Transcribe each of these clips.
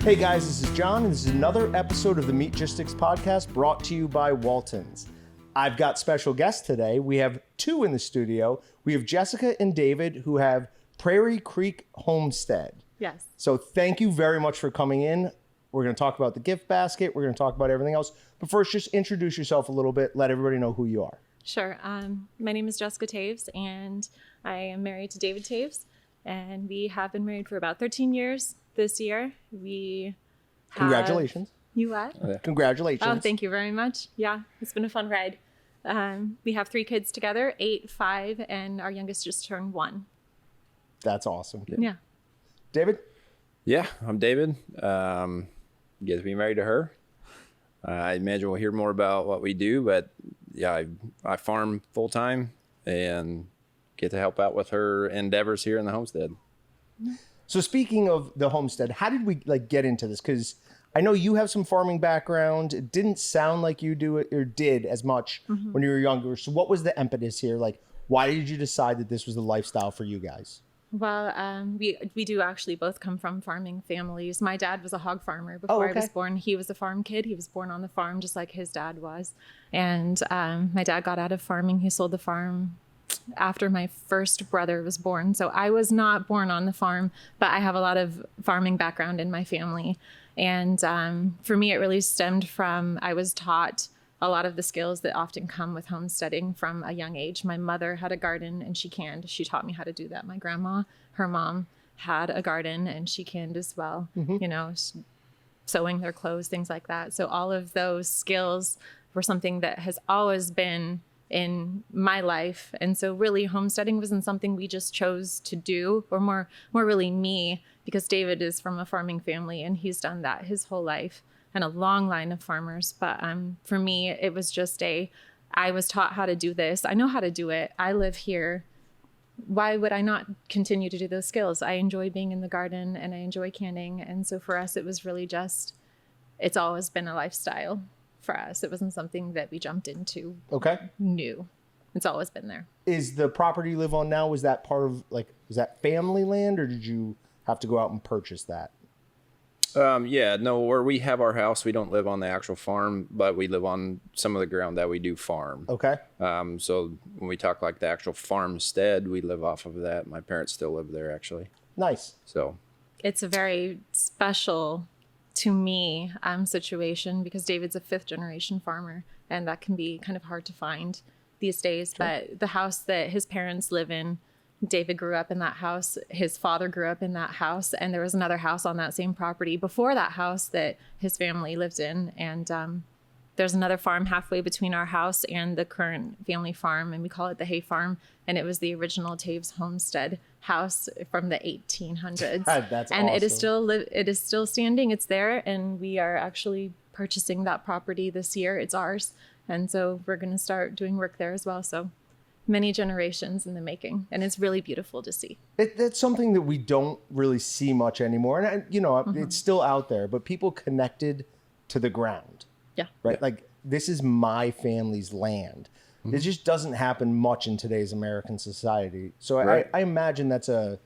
Hey guys, this is John, and this is another episode of the Meatgistics podcast brought to you by Walton's. I've got special guests today. We have two in the studio. We have Jessica and David, who have Prairie Creek Homestead. Yes. So thank you very much for coming in. We're going to talk about the gift basket. We're going to talk about everything else. But first, just introduce yourself a little bit. Let everybody know who you are. Sure. My name is Jessica Toevs, and I am married to David Toevs. And we have been married for about 13 years this year. We have... Congratulations. You what? Oh, yeah. Congratulations. Oh, thank you very much. Yeah, it's been a fun ride. We have 3 kids together, 8, 5, and our youngest just turned 1. That's awesome. Yeah. David? Yeah, I'm David. Get to be married to her. I imagine we'll hear more about what we do, but yeah, I farm full time and get to help out with her endeavors here in the homestead. So speaking of the homestead, how did we get into this? Because I know you have some farming background. It didn't sound like you do it or did as much when you were younger. So what was the impetus here? Why did you decide that this was the lifestyle for you guys? Well, we do actually both come from farming families. My dad was a hog farmer before I was born. He was a farm kid. He was born on the farm just like his dad was. And my dad got out of farming. He sold the farm after my first brother was born. So I was not born on the farm, but I have a lot of farming background in my family. And for me, it really stemmed from, I was taught a lot of the skills that often come with homesteading from a young age. My mother had a garden and she canned. She taught me how to do that. My grandma, her mom, had a garden and she canned as well, you know, sewing their clothes, things like that. So all of those skills were something that has always been in my life. And so really homesteading wasn't something we just chose to do, or more really me, because David is from a farming family and he's done that his whole life and a long line of farmers. But for me, it was just I was taught how to do this. I know how to do it. I live here. Why would I not continue to do those skills? I enjoy being in the garden and I enjoy canning. And so for us, it was really just, it's always been a lifestyle for us. It wasn't something that we jumped into. Okay. New. It's always been there. Is the property you live on now, was that part of was that family land, or did you have to go out and purchase that? Yeah, no, where we have our house, we don't live on the actual farm, but we live on some of the ground that we do farm. Okay. So when we talk like the actual farmstead, we live off of that. My parents still live there, actually. Nice. So it's a very special, to me, situation, because David's a 5th generation farmer, and that can be kind of hard to find these days. Sure. But the house that his parents live in, David grew up in that house. His father grew up in that house. And there was another house on that same property before that house that his family lived in. And there's another farm halfway between our house and the current family farm, and we call it the Hay Farm. And it was the original Toevs homestead house from the 1800s. That's and awesome. It is still standing. It's there, and we are actually purchasing that property this year. It's ours. And so we're going to start doing work there as well. So many generations in the making, and it's really beautiful to see. That's something that we don't really see much anymore. And, it's still out there, but people connected to the ground. Yeah. Right? Yeah. This is my family's land. It just doesn't happen much in today's American society. So Right. I imagine that's a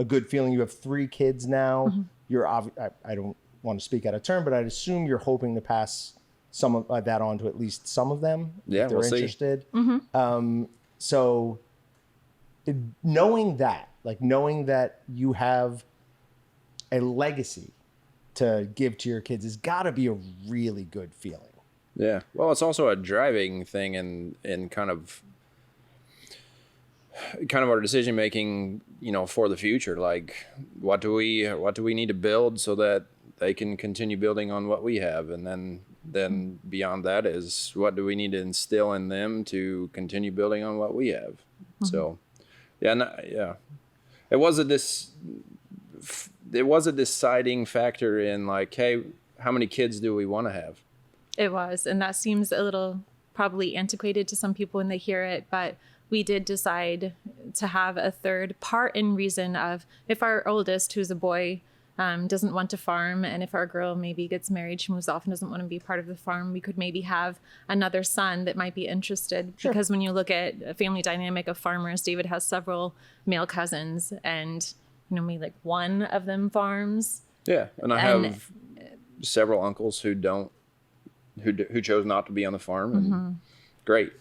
good feeling. You have 3 kids now. You're I don't want to speak out of turn, but I'd assume you're hoping to pass some of that on to at least some of them Yeah, if they're we'll see. interested. So knowing that you have a legacy to give to your kids has got to be a really good feeling. yeah, well, it's also a driving thing in kind of our decision making, for the future. Like, what do we need to build so that they can continue building on what we have, and then beyond that is what do we need to instill in them to continue building on what we have. So yeah, it was a deciding factor in hey, how many kids do we want to have? It was, and that seems a little probably antiquated to some people when they hear it, but we did decide to have a third, part in reason of if our oldest, who's a boy, doesn't want to farm, and if our girl maybe gets married, she moves off and doesn't want to be part of the farm, we could maybe have another son that might be interested. Sure. Because when you look at a family dynamic of farmers, David has several male cousins, and maybe one of them farms. Yeah, and I have several uncles who chose not to be on the farm, and great.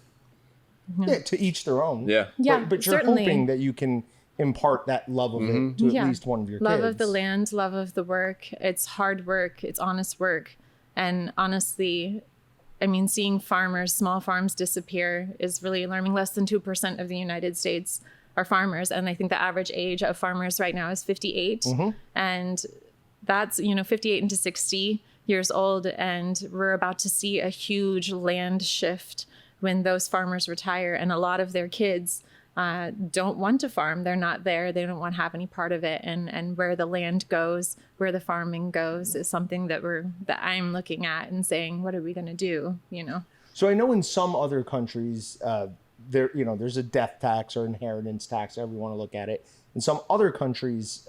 Yeah, to each their own. Yeah. Yeah, But you're certainly. hoping that you can impart that love of it to at least one of your Love kids. of the land, love of the work. It's hard work. It's honest work. And honestly, I mean, seeing farmers, small farms disappear is really alarming. Less than 2% of the United States are farmers. And I think the average age of farmers right now is 58. And that's, 58 into 60 years old. And we're about to see a huge land shift when those farmers retire. And a lot of their kids don't want to farm. They're not there. They don't want to have any part of it. And where the land goes, where the farming goes, is something that I'm looking at and saying, what are we going to do? So I know in some other countries, there's a death tax or inheritance tax, however you want to look at it. In some other countries,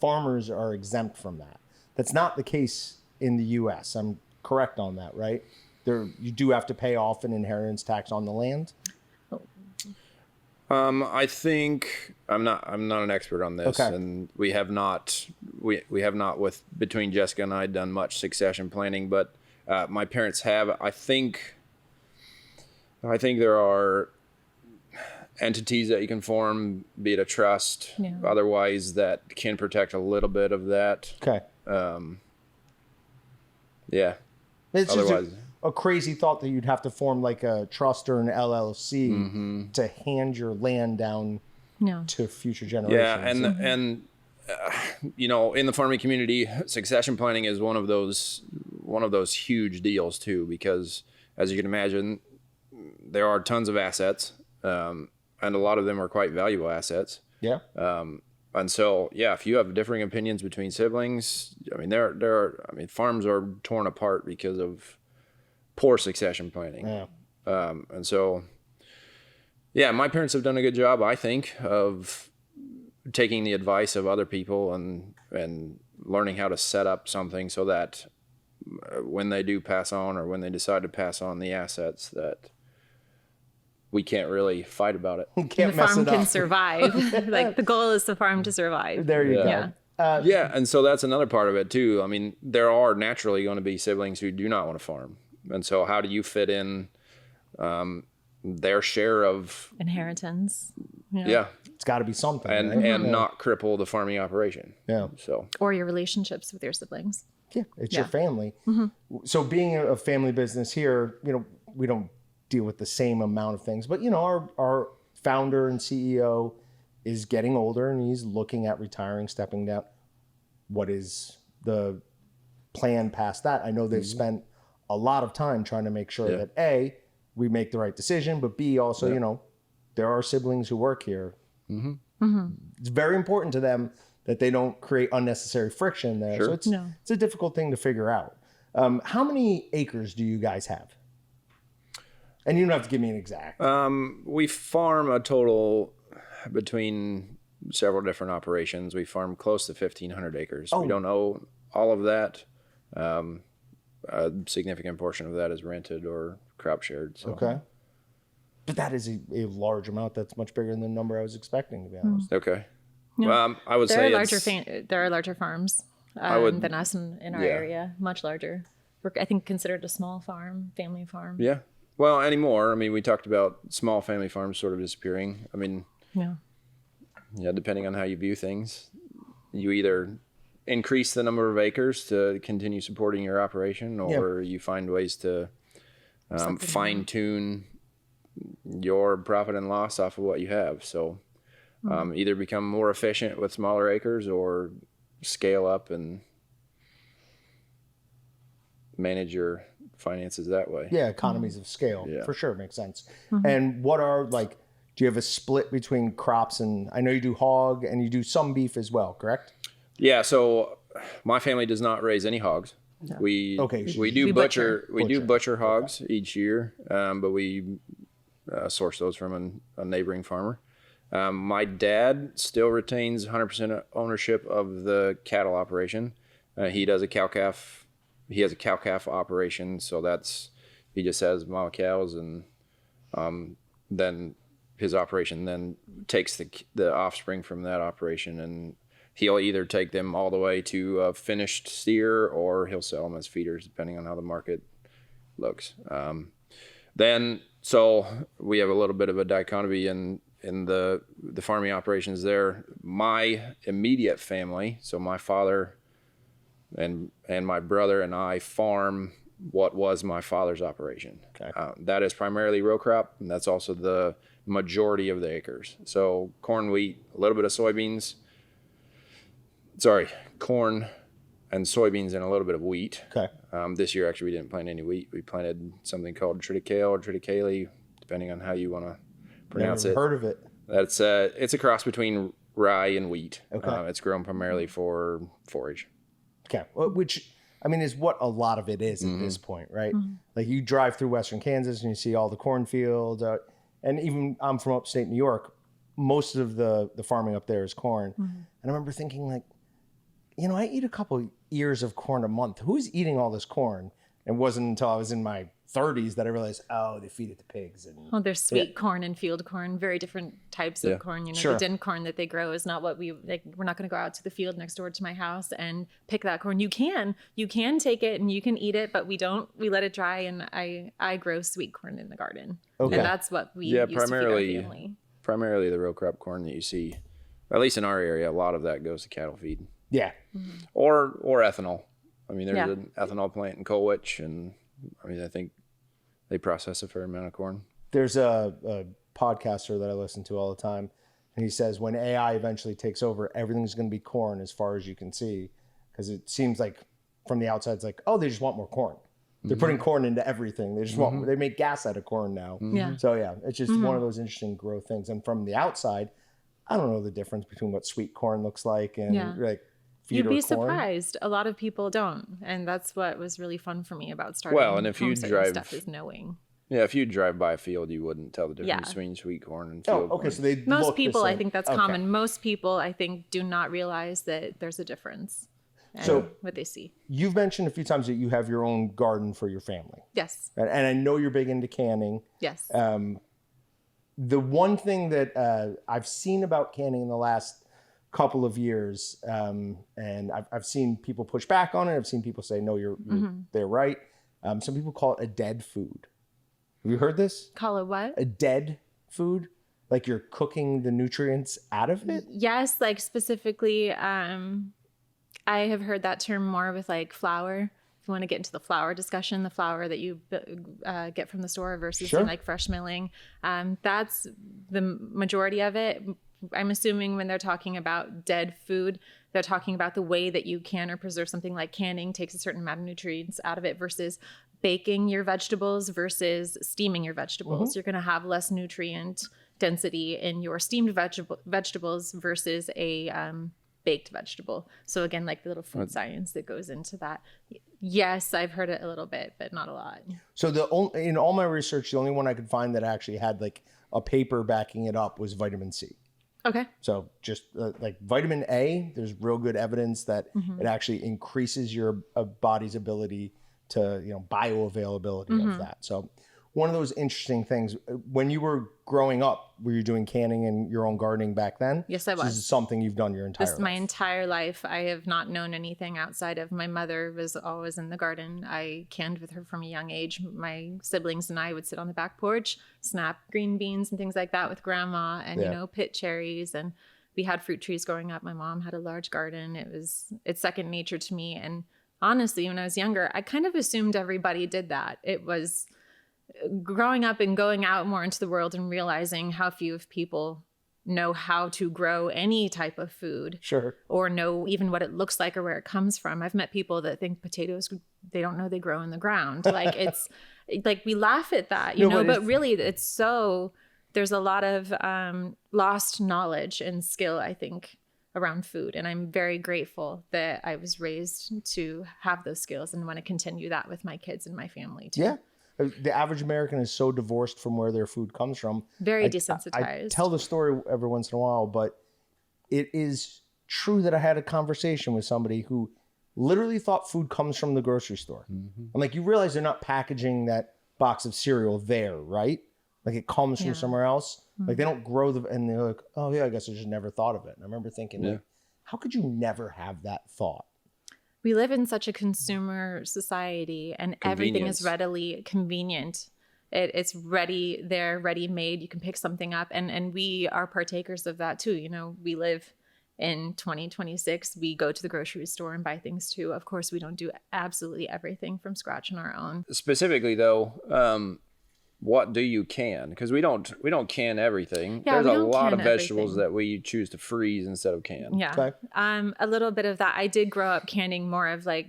farmers are exempt from that. That's not the case in the U.S. I'm correct on that, right? You do have to pay off an inheritance tax on the land. I think I'm not an expert on this, Okay. and we have not between Jessica and I done much succession planning, but my parents have. I think there are entities that you can form, be it a trust, otherwise that can protect a little bit of that. Okay. Yeah. It's Otherwise, just a crazy thought that you'd have to form like a trust or an LLC to hand your land down to future generations. yeah, and in the farming community, succession planning is one of those huge deals too, because as you can imagine, there are tons of assets, and a lot of them are quite valuable assets. Yeah. And so, if you have differing opinions between siblings, I mean, farms are torn apart because of poor succession planning. Yeah. And so, my parents have done a good job, I think, of taking the advice of other people and learning how to set up something so that when they do pass on, or when they decide to pass on the assets, that we can't really fight about it. Can't the mess farm it can up. survive. Like the goal is the farm to survive. There you Yeah. go. Yeah. And so that's another part of it too. I mean, there are naturally going to be siblings who do not want to farm. And so how do you fit in their share of inheritance? It's got to be something. and right? and not cripple the farming operation. Yeah. So Or your relationships with your siblings. Yeah, it's your family. So being a family business here, we don't deal with the same amount of things, but our founder and CEO is getting older and he's looking at retiring, stepping down. What is the plan past that? I know they've spent a lot of time trying to make sure that A, we make the right decision, but B, also, there are siblings who work here. It's very important to them that they don't create unnecessary friction there. Sure. So it's a difficult thing to figure out. How many acres do you guys have? And you don't have to give me an exact. we farm a total between several different operations. We farm close to 1,500 acres. We don't own all of that. A significant portion of that is rented or crop shared. So. Okay. But that is a large amount. That's much bigger than the number I was expecting, to be honest. Okay. Yeah. Well, I would There say are there are larger farms than us in our area, much larger. We're, I think, considered a small farm, family farm. Yeah. Well, anymore. I mean, we talked about small family farms sort of disappearing. I mean, depending on how you view things, you either increase the number of acres to continue supporting your operation, or you find ways to fine tune your profit and loss off of what you have. So either become more efficient with smaller acres or scale up and manage your finances that way. Yeah, economies of scale. Yeah. For sure, makes sense. And what are, do you have a split between crops? And I know you do hog and you do some beef as well, correct? Yeah, so my family does not raise any hogs. No. We We do butcher. butcher hogs each year, but we source those from a neighboring farmer. My dad still retains 100% ownership of the cattle operation. He does a cow-calf. He has a cow-calf operation, so he just has mama cows, and then his operation then takes the offspring from that operation, and he'll either take them all the way to a finished steer, or he'll sell them as feeders, depending on how the market looks. So we have a little bit of a dichotomy in the farming operations there. My immediate family, so my father and my brother and I farm what was my father's operation. Okay. That is primarily row crop, and that's also the majority of the acres. So corn, wheat, a little bit of soybeans. Corn and soybeans and a little bit of wheat. Okay. This year, actually, we didn't plant any wheat. We planted something called triticale or triticale, depending on how you want to pronounce it. Never heard of it. That's it's a cross between rye and wheat. Okay. It's grown primarily for forage. Okay. Which, I mean, is what a lot of it is at this point, right? Like you drive through Western Kansas and you see all the cornfields, and even I'm from upstate New York. Most of the farming up there is corn. And I remember thinking like, you know, I eat a couple ears of corn a month. Who's eating all this corn? It wasn't until I was in my 30s that I realized, oh, they feed it to pigs. And well, there's sweet corn and field corn, very different types of corn. You know, Sure. the din corn that they grow is not what we like. We're not going to go out to the field next door to my house and pick that corn. You can take it and you can eat it, but we don't. We let it dry, and I grow sweet corn in the garden. Okay. And that's what we used to feed our family. Primarily the row crop corn that you see, at least in our area, a lot of that goes to cattle feed. Yeah. Or ethanol. I mean, there's an ethanol plant in Colwich, and I mean, I think they process a fair amount of corn. There's a podcaster that I listen to all the time, and he says when AI eventually takes over, everything's going to be corn as far as you can see, because it seems like from the outside, it's like, oh, they just want more corn. They're putting corn into everything. They just want, they make gas out of corn now. Yeah. So yeah, it's just one of those interesting growth things. And from the outside, I don't know the difference between what sweet corn looks like and like feeder You'd be corn. surprised. A lot of people don't, and that's what was really fun for me about starting. Well, and if you Homestead drive- stuff is knowing. Yeah, if you drive by a field, you wouldn't tell the difference between sweet corn and field corn. So they Most look the people, I same. think that's Okay. common. Most people, I think, do not realize that there's a difference. And So- what they see. You've mentioned a few times that you have your own garden for your family, Yes. and I know you're big into canning. Yes. The one thing that I've seen about canning in the last couple of years, and I've seen people push back on it. I've seen people say, no, they're right. Some people call it a dead food. Have you heard this? Call it what? A dead food? Like you're cooking the nutrients out of it? Yes, like specifically, I have heard that term more with like flour. If you want to get into the flour discussion, the flour that you get from the store versus like fresh milling, that's the majority of it. I'm assuming when they're talking about dead food, they're talking about the way that you can or preserve something like canning takes a certain amount of nutrients out of it versus baking your vegetables versus steaming your vegetables. You're going to have less nutrient density in your steamed vegetables versus a baked vegetable. So again, like the little food science that goes into that. Yes, I've heard it a little bit, but not a lot. So in all my research, the only one I could find that actually had like a paper backing it up was vitamin C. Okay. So just like vitamin A, there's real good evidence that it actually increases your body's ability to, bioavailability of that. So one of those interesting things, when you were growing up, were you doing canning in your own gardening back then? Yes, I was. This is something you've done your entire This life. my entire life. I have not known anything outside of my mother was always in the garden. I canned with her from a young age. My siblings and I would sit on the back porch, snap green beans and things like that with grandma and, pit cherries. And we had fruit trees growing up. My mom had a large garden. It's second nature to me. And honestly, when I was younger, I kind of assumed everybody did that. It was growing up and going out more into the world and realizing how few of people know how to grow any type of food. Sure. Or know even what it looks like or where it comes from. I've met people that think potatoes, they don't know they grow in the ground. Like it's like we laugh at that, but really it's so, there's a lot of lost knowledge and skill, I think, around food. And I'm very grateful that I was raised to have those skills and want to continue that with my kids and my family too. Yeah. The average American is so divorced from where their food comes from. Very I desensitized. tell the story every once in a while, but it is true that I had a conversation with somebody who literally thought food comes from the grocery store. I'm like, you realize they're not packaging that box of cereal there, right? Like it comes from somewhere else. Like they don't grow and they're like, oh yeah, I guess I just never thought of it. And I remember thinking, like, how could you never have that thought? We live in such a consumer society, and everything is readily convenient. It's ready there, ready made. You can pick something up, and we are partakers of that too. You know, we live in 2026. We go to the grocery store and buy things too. Of course, we don't do absolutely everything from scratch on our own. Specifically, though, what do you can? Because we don't can everything. Yeah, There's we a don't lot can of vegetables everything. that we choose to freeze instead of can. Yeah. Okay. A little bit of that. I did grow up canning more of like,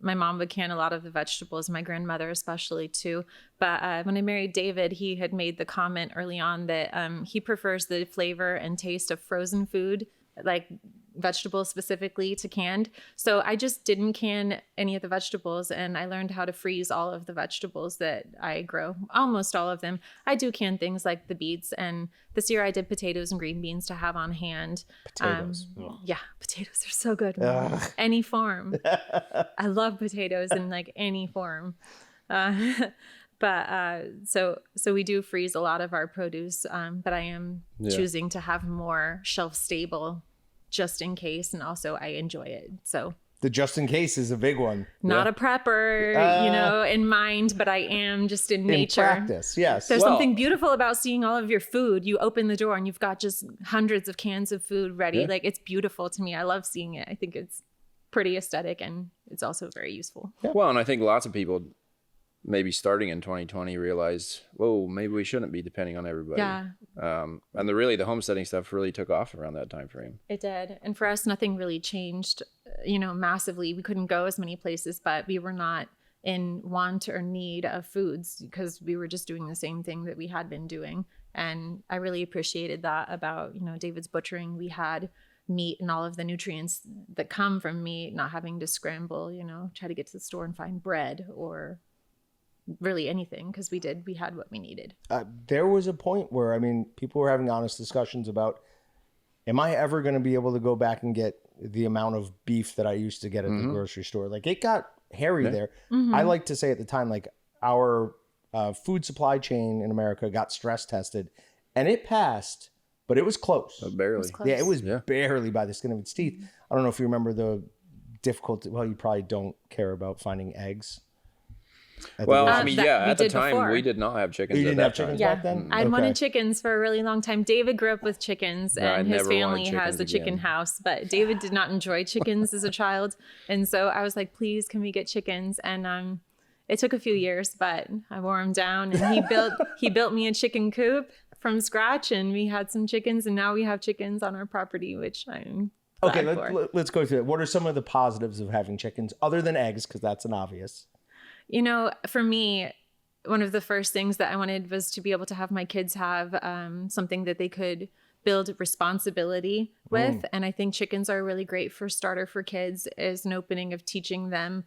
my mom would can a lot of the vegetables, my grandmother especially too. But when I married David, he had made the comment early on that he prefers the flavor and taste of frozen food, like vegetables specifically, to canned. So I just didn't can any of the vegetables, and I learned how to freeze all of the vegetables that I grow, almost all of them. I do can things like the beets, and this year I did potatoes and green beans to have on hand. Potatoes. Yeah, potatoes are so good. Any form. I love potatoes in like any form. So we do freeze a lot of our produce, but I am choosing to have more shelf stable just in case, and also I enjoy it. So The just in case is a big one. not a prepper, in mind, but I am just in nature. In practice, yes. There's something beautiful about seeing all of your food. You open the door and you've got just hundreds of cans of food ready. Yeah. Like, it's beautiful to me. I love seeing it. I think it's pretty aesthetic, and it's also very useful. Well, and I think lots of people maybe starting in 2020 realized, whoa, maybe we shouldn't be depending on everybody. Yeah. And the homesteading stuff really took off around that time frame. It did. And for us, nothing really changed, massively. We couldn't go as many places, but we were not in want or need of foods because we were just doing the same thing that we had been doing. And I really appreciated that about, David's butchering. We had meat and all of the nutrients that come from meat, not having to scramble, try to get to the store and find bread or really anything, because we had what we needed. There was a point where, people were having honest discussions about, am I ever going to be able to go back and get the amount of beef that I used to get at the grocery store? Like, it got hairy there. Mm-hmm. I like to say at the time, like, our food supply chain in America got stress tested, and it passed, but it was close. Barely. It was close. Yeah, it was barely by the skin of its teeth. I don't know if you remember the difficulty. Well, you probably don't care about finding eggs. Well, That we at the did time, before. we did not have chickens. You at didn't that have time. chickens Yeah, back then? I'd Okay. wanted chickens for a really long time. David grew up with chickens, No, I and his never wanted family has chickens a chicken again. house. But David did not enjoy chickens as a child, and so I was like, "Please, can we get chickens?" And it took a few years, but I wore him down, and he built me a chicken coop from scratch, and we had some chickens, and now we have chickens on our property, which I'm glad for. Let's go through it. What are some of the positives of having chickens other than eggs? Because that's an obvious. For me, one of the first things that I wanted was to be able to have my kids have something that they could build responsibility with. And I think chickens are really great for starter for kids as an opening of teaching them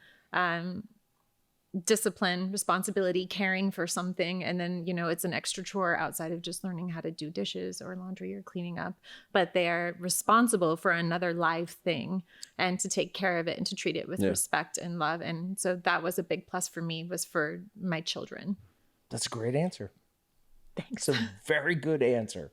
discipline, responsibility, caring for something. And then, it's an extra chore outside of just learning how to do dishes or laundry or cleaning up, but they are responsible for another live thing and to take care of it and to treat it with respect and love. And so that was a big plus for me, was for my children. That's a great answer. Thanks. It's a very good answer.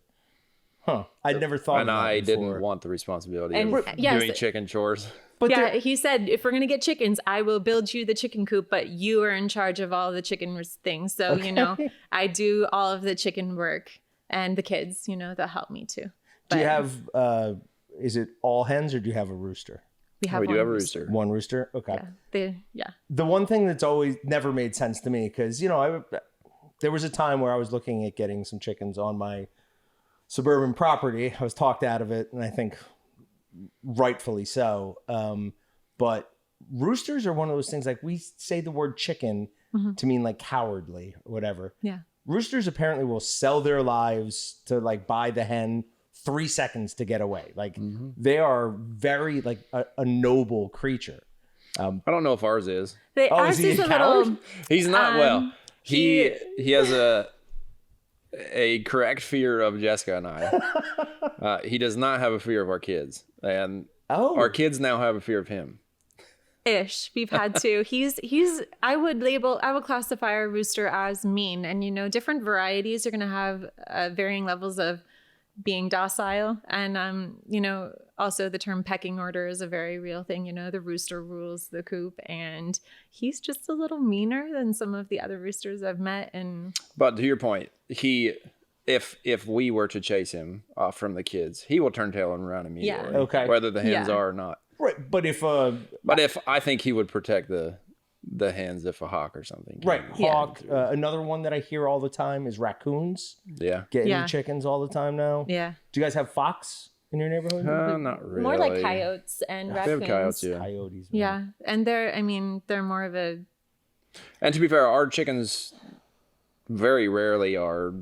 Huh. I'd never thought of that I before. didn't want the responsibility And of yes, doing chicken chores. But yeah, there- he said, if we're going to get chickens, I will build you the chicken coop, but you are in charge of all the chicken things. So, I do all of the chicken work, and the kids, that help me too. do you But have, is it all hens or do you have a rooster? we have We do one have a rooster. One rooster? Okay. Yeah. The one thing that's always never made sense to me, because, there was a time where I was looking at getting some chickens on my suburban property. I was talked out of it, and I think rightfully so. But roosters are one of those things, like, we say the word chicken to mean like cowardly or whatever. Yeah. Roosters apparently will sell their lives to like buy the hen 3 seconds to get away. Like they are very like a noble creature. I don't know if ours is. Is he a coward? He's not well. he- He has a correct fear of Jessica and I. He does not have a fear of our kids, and our kids now have a fear of him. Ish. We've had to. I would classify our rooster as mean, and different varieties are going to have varying levels of being docile. And, also the term pecking order is a very real thing. The rooster rules the coop, and he's just a little meaner than some of the other roosters I've met. But to your point, if we were to chase him off from the kids, he will turn tail and run immediately. Yeah. Okay. Whether the hens are or not. Right. But if I think he would protect the hens if a hawk or something. right, hawk. Another one that I hear all the time is raccoons. Yeah. Getting Yeah. chickens all the time now. Yeah. Do you guys have fox in your neighborhood? Not really. More like coyotes and We raccoons. have coyotes, yeah. Coyotes. Man. Yeah. And they're more of a, And to be fair, our chickens very rarely are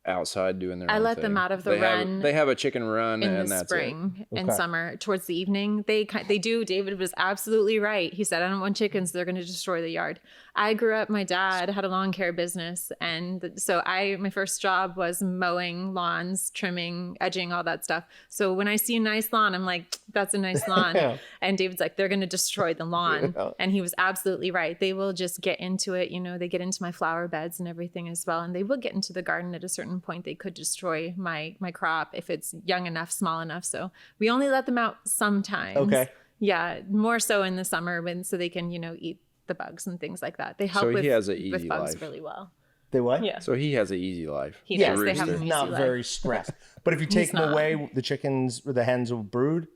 outside doing their I own let thing. them out of the They run They have a chicken run, in and the that's spring it. and Okay. summer. Towards the evening, they do. David was absolutely right. He said, I don't want chickens. They're going to destroy the yard. I grew up, my dad had a lawn care business. And so my first job was mowing lawns, trimming, edging, all that stuff. So when I see a nice lawn, I'm like, that's a nice lawn. Yeah. And David's like, they're going to destroy the lawn. Yeah. And he was absolutely right. They will just get into it. They get into my flower beds and everything as well. And they will get into the garden at a certain point. They could destroy my crop if it's young enough, small enough. So we only let them out sometimes. Okay. Yeah, more so in the summer so they can, eat the bugs and things like that. They help So with, he has an with easy bugs life. really well. They what? Yeah. So he has an easy life. He Yeah, does. They have rooster. an he's easy not life. very stressed. But if you take him not. away, the chickens or the hens will brood.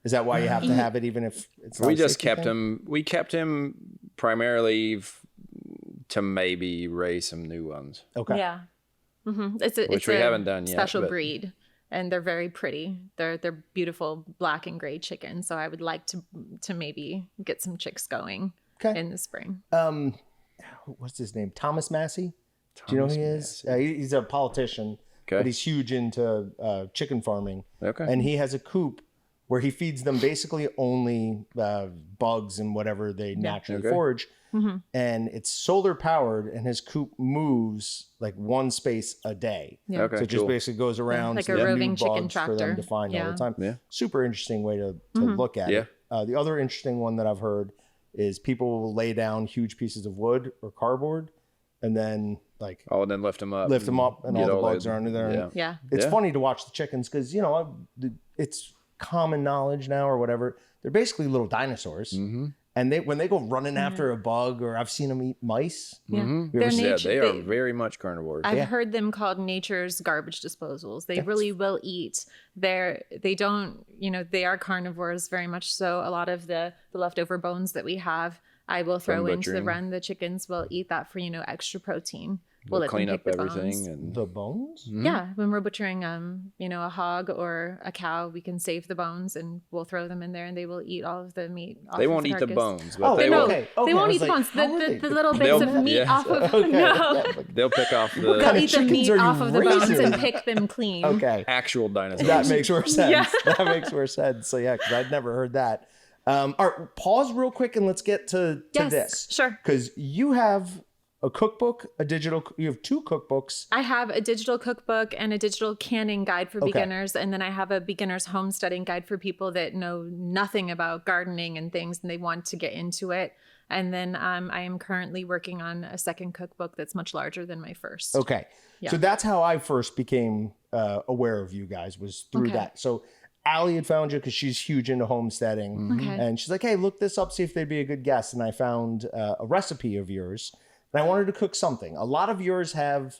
Is that why you have to have it, even if it's not We a just safety kept thing? him. We kept him primarily to maybe raise some new ones. Okay. Yeah. It's a, Which it's we a haven't done yet, special but- breed, and they're very pretty. They're beautiful black and gray chickens. So I would like to maybe get some chicks going Okay. in the spring. What's his name? Thomas Massey. Do you know who he is? He's a politician, Okay. but he's huge into chicken farming. Okay. And he has a coop where he feeds them basically only bugs and whatever they naturally Okay. forage. And it's solar powered, and his coop moves like one space a day. Yeah. Okay. So it just cool. basically goes around like so a there's roving new chicken bugs for them tractor. to find all Yeah. the time. Yeah. Super interesting way to look at Yeah. it. The other interesting one that I've heard is people will lay down huge pieces of wood or cardboard and then like Oh, and then lift them up. lift them up and get all the bugs the- are under there. Yeah. Yeah. It's Yeah. funny to watch the chickens because, it's common knowledge now or whatever. They're basically little dinosaurs. Mm-hmm. And when they go running after a bug, or I've seen them eat mice. Yeah. Mm-hmm. They're Yeah, nature- they are very much carnivores. I've Yeah. heard them called nature's garbage disposals. They really will eat. They don't, they are carnivores very much so. A lot of the leftover bones that we have, I will throw From into the butchering. run. The chickens will eat that for, extra protein. We'll They'll let them clean pick up the everything bones. and The bones? Yeah, when we're butchering, a hog or a cow, we can save the bones and we'll throw them in there, and they will eat all of the meat. Off they of won't eat the carcass. bones, but Oh, they No, will. Okay, they I won't was eat the like, bones. how are they? The little bits They'll- of meat yeah. off of Okay. no. Yeah, like, They'll pick off kind the of They'll eat the chickens meat are you off of the bones raising? and pick them clean. okay. actual dinosaurs. That makes more sense. Yeah. That makes more sense. So yeah, because I'd never heard that. All right, pause real quick and let's get to Yes, this. sure. Because you have a cookbook, you have two cookbooks. I have a digital cookbook and a digital canning guide for beginners. And then I have a beginner's homesteading guide for people that know nothing about gardening and things and they want to get into it. And then I am currently working on a second cookbook that's much larger than my first. Okay. Yeah. So that's how I first became aware of you guys, was through Okay. that. So Allie had found you because she's huge into homesteading. Okay. And she's like, hey, look this up, see if they'd be a good guest. And I found a recipe of yours. And I wanted to cook something. A lot of yours have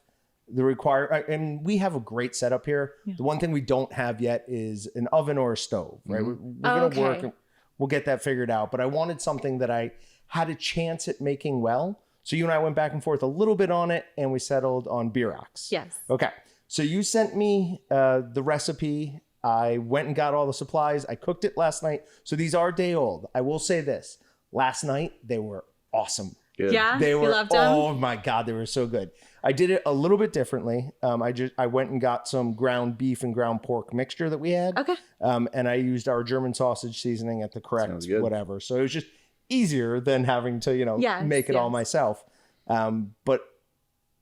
and we have a great setup here. Yeah. The one thing we don't have yet is an oven or a stove, right? We're going to work. Okay. We'll get that figured out. But I wanted something that I had a chance at making well. So you and I went back and forth a little bit on it, and we settled on birax. Yes. Okay. So you sent me the recipe. I went and got all the supplies. I cooked it last night. So these are day old. I will say this. Last night, they were awesome. Good. Yeah. They you were, loved them? oh my God, they were so good. I did it a little bit differently. I went and got some ground beef and ground pork mixture that we had. Okay. And I used our German sausage seasoning at the correct Sounds good. whatever. So it was just easier than having to, Yes, make it all yes. myself. But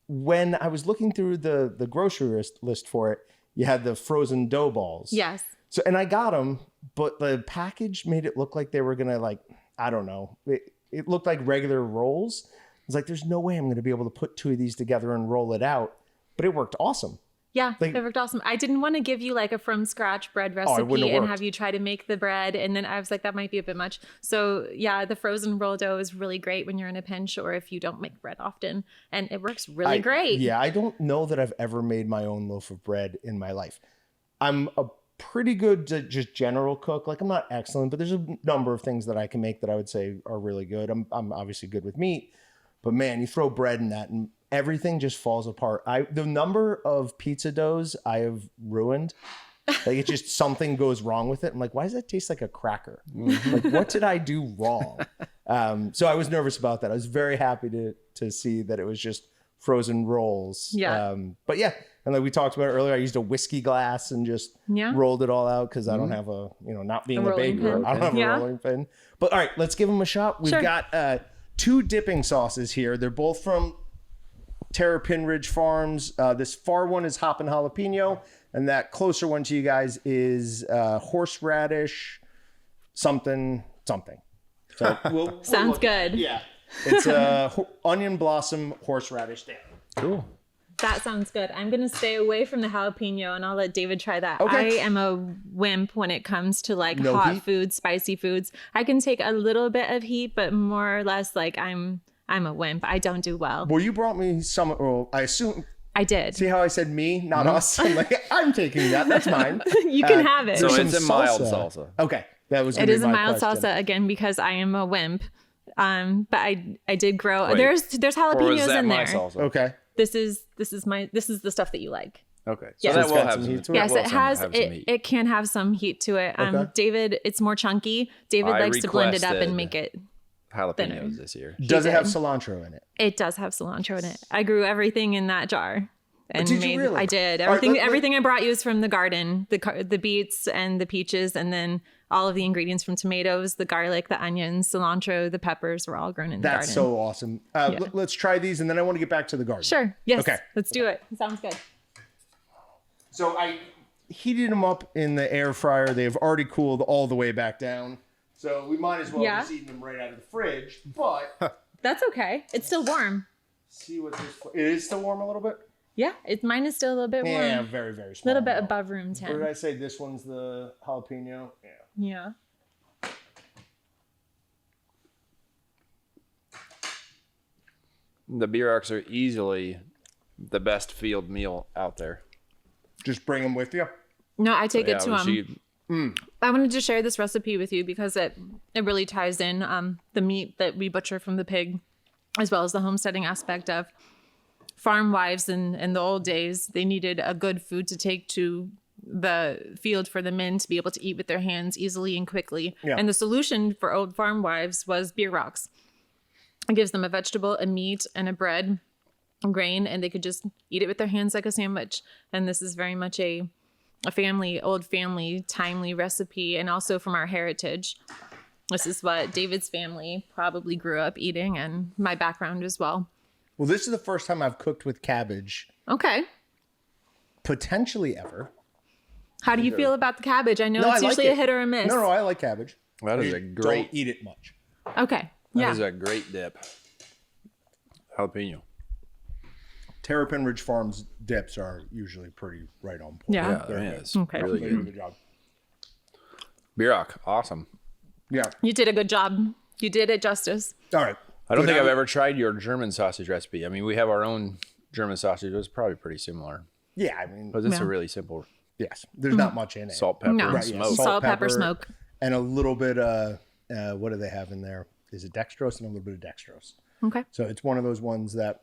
when I was looking through the grocery list for it, you had the frozen dough balls. Yes. So, and I got them, but the package made it look like they were going to I don't know. It looked like regular rolls. I was like, there's no way I'm going to be able to put two of these together and roll it out. But it worked awesome. Yeah, Like- it worked awesome. I didn't want to give you like a from scratch bread it wouldn't recipe have and worked. have you try to make the bread. And then I was like, that might be a bit much. So yeah, the frozen roll dough is really great when you're in a pinch or if you don't make bread often. And it works really great. Yeah, I don't know that I've ever made my own loaf of bread in my life. I'm a pretty good just general cook. Like I'm not excellent, but there's a number of things that I can make that I would say are really good. I'm obviously good with meat, but man, you throw bread in that and everything just falls apart. The number of pizza doughs I have ruined, like it just something goes wrong with it. I'm like, why does that taste like a cracker? Like, what did I do wrong? So I was nervous about that. I was very happy to see that it was just frozen rolls. Yeah. But yeah, and like we talked about earlier, I used a whiskey glass and just rolled it all out because I don't have not being a rolling baker, pin. I don't have a rolling pin. But all right, let's give them a shot. We've got 2 dipping sauces here. They're both from Terrapin Ridge Farms. This far one is hop and jalapeno, and that closer one to you guys is horseradish something. So Sounds good. Yeah, it's onion blossom horseradish dip. Cool. That sounds good. I'm going to stay away from the jalapeno and I'll let David try that. Okay. I am a wimp when it comes to like No hot heat? foods, spicy foods. I can take a little bit of heat, but more or less like I'm a wimp. I don't do well. Well, you brought me some. Well, I assume. I did. See how I said me, not us? I'm like, I'm taking that. That's mine. You can have it. So There's it's a some mild salsa. salsa. Okay, that was. It gonna is be a my mild question. salsa again because I am a wimp. But I did grow. Wait. There's Or is jalapenos that in my there. salsa? Okay. This is the stuff that you like. Okay. So Yes. that It's will got have some some heat to it? Yes, will it has. have some heat. It can have some heat to it. Okay. David, it's more chunky. David I likes to blend it up requested- and make it. Jalapenos thinner. this year. Does it have did. cilantro in it? It does have cilantro in it. I grew everything in that jar. And Did you really? I did. All right, Everything I brought you is from the garden. The beets and the peaches, and then all of the ingredients from tomatoes, the garlic, the onions, cilantro, the peppers were all grown in the garden. That's so awesome. Let's try these, and then I want to get back to the garden. Sure. Yes. Okay. Let's do it. Sounds good. So I heated them up in the air fryer. They have already cooled all the way back down. So we might as well Yeah. just eat them right out of the fridge. But That's okay. It's still warm. see what this. It is still warm a little bit. Yeah. Mine is still a little bit warm. Yeah, very very A small. little bit amount. above room What did 10. I say? This one's the jalapeno. Yeah. Yeah. The Bierox are easily the best field meal out there. Just bring them with you. No, I take it to when them. she- I wanted to share this recipe with you because it really ties in the meat that we butcher from the pig, as well as the homesteading aspect of farm wives in the old days. They needed a good food to take to the field for the men to be able to eat with their hands easily and quickly. Yeah. And the solution for old farm wives was beer rocks. It gives them a vegetable, a meat, and a bread, a grain, and they could just eat it with their hands like a sandwich. And this is very much a old family, timely recipe, and also from our heritage. This is what David's family probably grew up eating, and my background as well. Well, this is the first time I've cooked with cabbage, Okay. potentially ever. How do you feel about the cabbage? I know No, it's I like usually it. a hit or a miss. No, I like cabbage. That is I a great. Don't eat it much. Okay. That Yeah. is a great dip. Jalapeno. Terrapin Ridge Farms dips are usually pretty right on point. Yeah. Yeah, They're it good. is. Okay. Really They do a good. good job. Bierox, awesome. Yeah. You did a good job. You did it justice. All right. I don't Good. think I've ever tried your German sausage recipe. I mean, we have our own German sausage. It's probably pretty similar, Yeah, I mean, but this is Yeah. a really simple yes. There's not much in it. salt, pepper, No. and Right, yeah. smoke. Salt, pepper, smoke. and a little bit. What do they have in there? Is it dextrose and a little bit of dextrose? Okay. So it's one of those ones that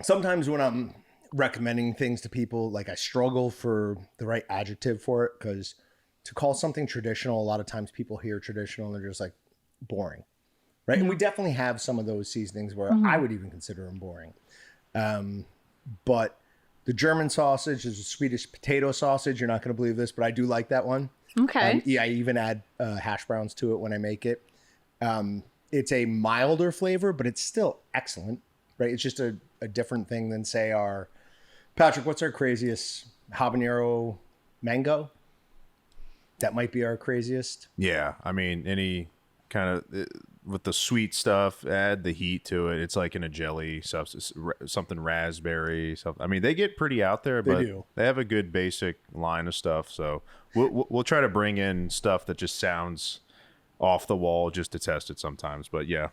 sometimes when I'm recommending things to people, like I struggle for the right adjective for it because to call something traditional, a lot of times people hear traditional and they're just like boring, right? And we definitely have some of those seasonings where I would even consider them boring. But the German sausage is a Swedish potato sausage. You're not going to believe this, but I do like that one. Okay. Yeah, I even add hash browns to it when I make it. It's a milder flavor, but it's still excellent, right? It's just a different thing than say our Patrick. What's our craziest habanero mango? That might be our craziest. Yeah, I mean, any kind of with the sweet stuff, add the heat to it. It's like in a jelly substance, something raspberry. Something. I mean, they get pretty out there, but they have a good basic line of stuff. So we'll try to bring in stuff that just sounds off the wall just to test it sometimes. But yeah,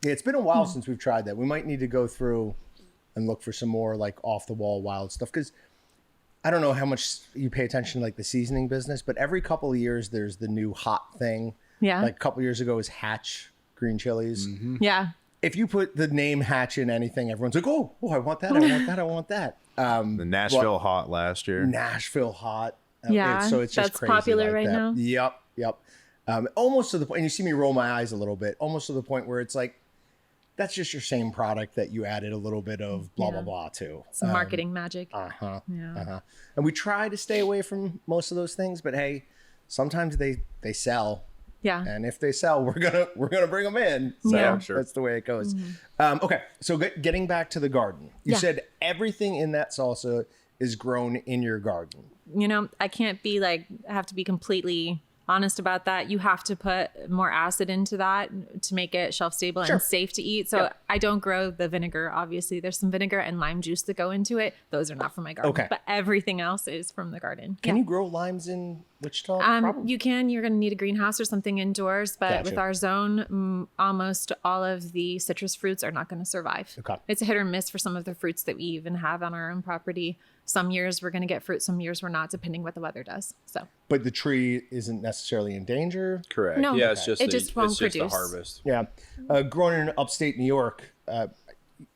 it's been a while since we've tried that. We might need to go through and look for some more like off the wall wild stuff, because I don't know how much you pay attention to like the seasoning business, but every couple of years there's the new hot thing. Yeah. Like a couple of years ago was Hatch green chilies. Mm-hmm. Yeah. If you put the name Hatch in anything, everyone's like, oh, I want that. I want that. I want that. The Nashville hot last year. Nashville hot. Yeah. So it's just that's crazy popular like right that. now. Yep. Almost to the point, and you see me roll my eyes a little bit, almost to the point where it's like, that's just your same product that you added a little bit of blah, blah, blah to. Some marketing magic. Yeah. Uh-huh. And we try to stay away from most of those things, but hey, sometimes they sell. Yeah. And if they sell, we're gonna bring them in. So Yeah. Sure. that's the way it goes. Okay, so getting back to the garden, you said everything in that salsa is grown in your garden. You know, I can't be like, I have to be completely honest about that. You have to put more acid into that to make it shelf stable and safe to eat. So I don't grow the vinegar. Obviously, there's some vinegar and lime juice that go into it. Those are not from my garden. Okay. But everything else is from the garden. Can you grow limes in Wichita? Probably. You can. You're going to need a greenhouse or something indoors. But with our zone, almost all of the citrus fruits are not going to survive. Okay. It's a hit or miss for some of the fruits that we even have on our own property. Some years we're going to get fruit, some years we're not, depending what the weather does. So. But the tree isn't necessarily in danger. Correct. No. Yeah, it's just It just won't the produce. harvest. Yeah. Growing in upstate New York,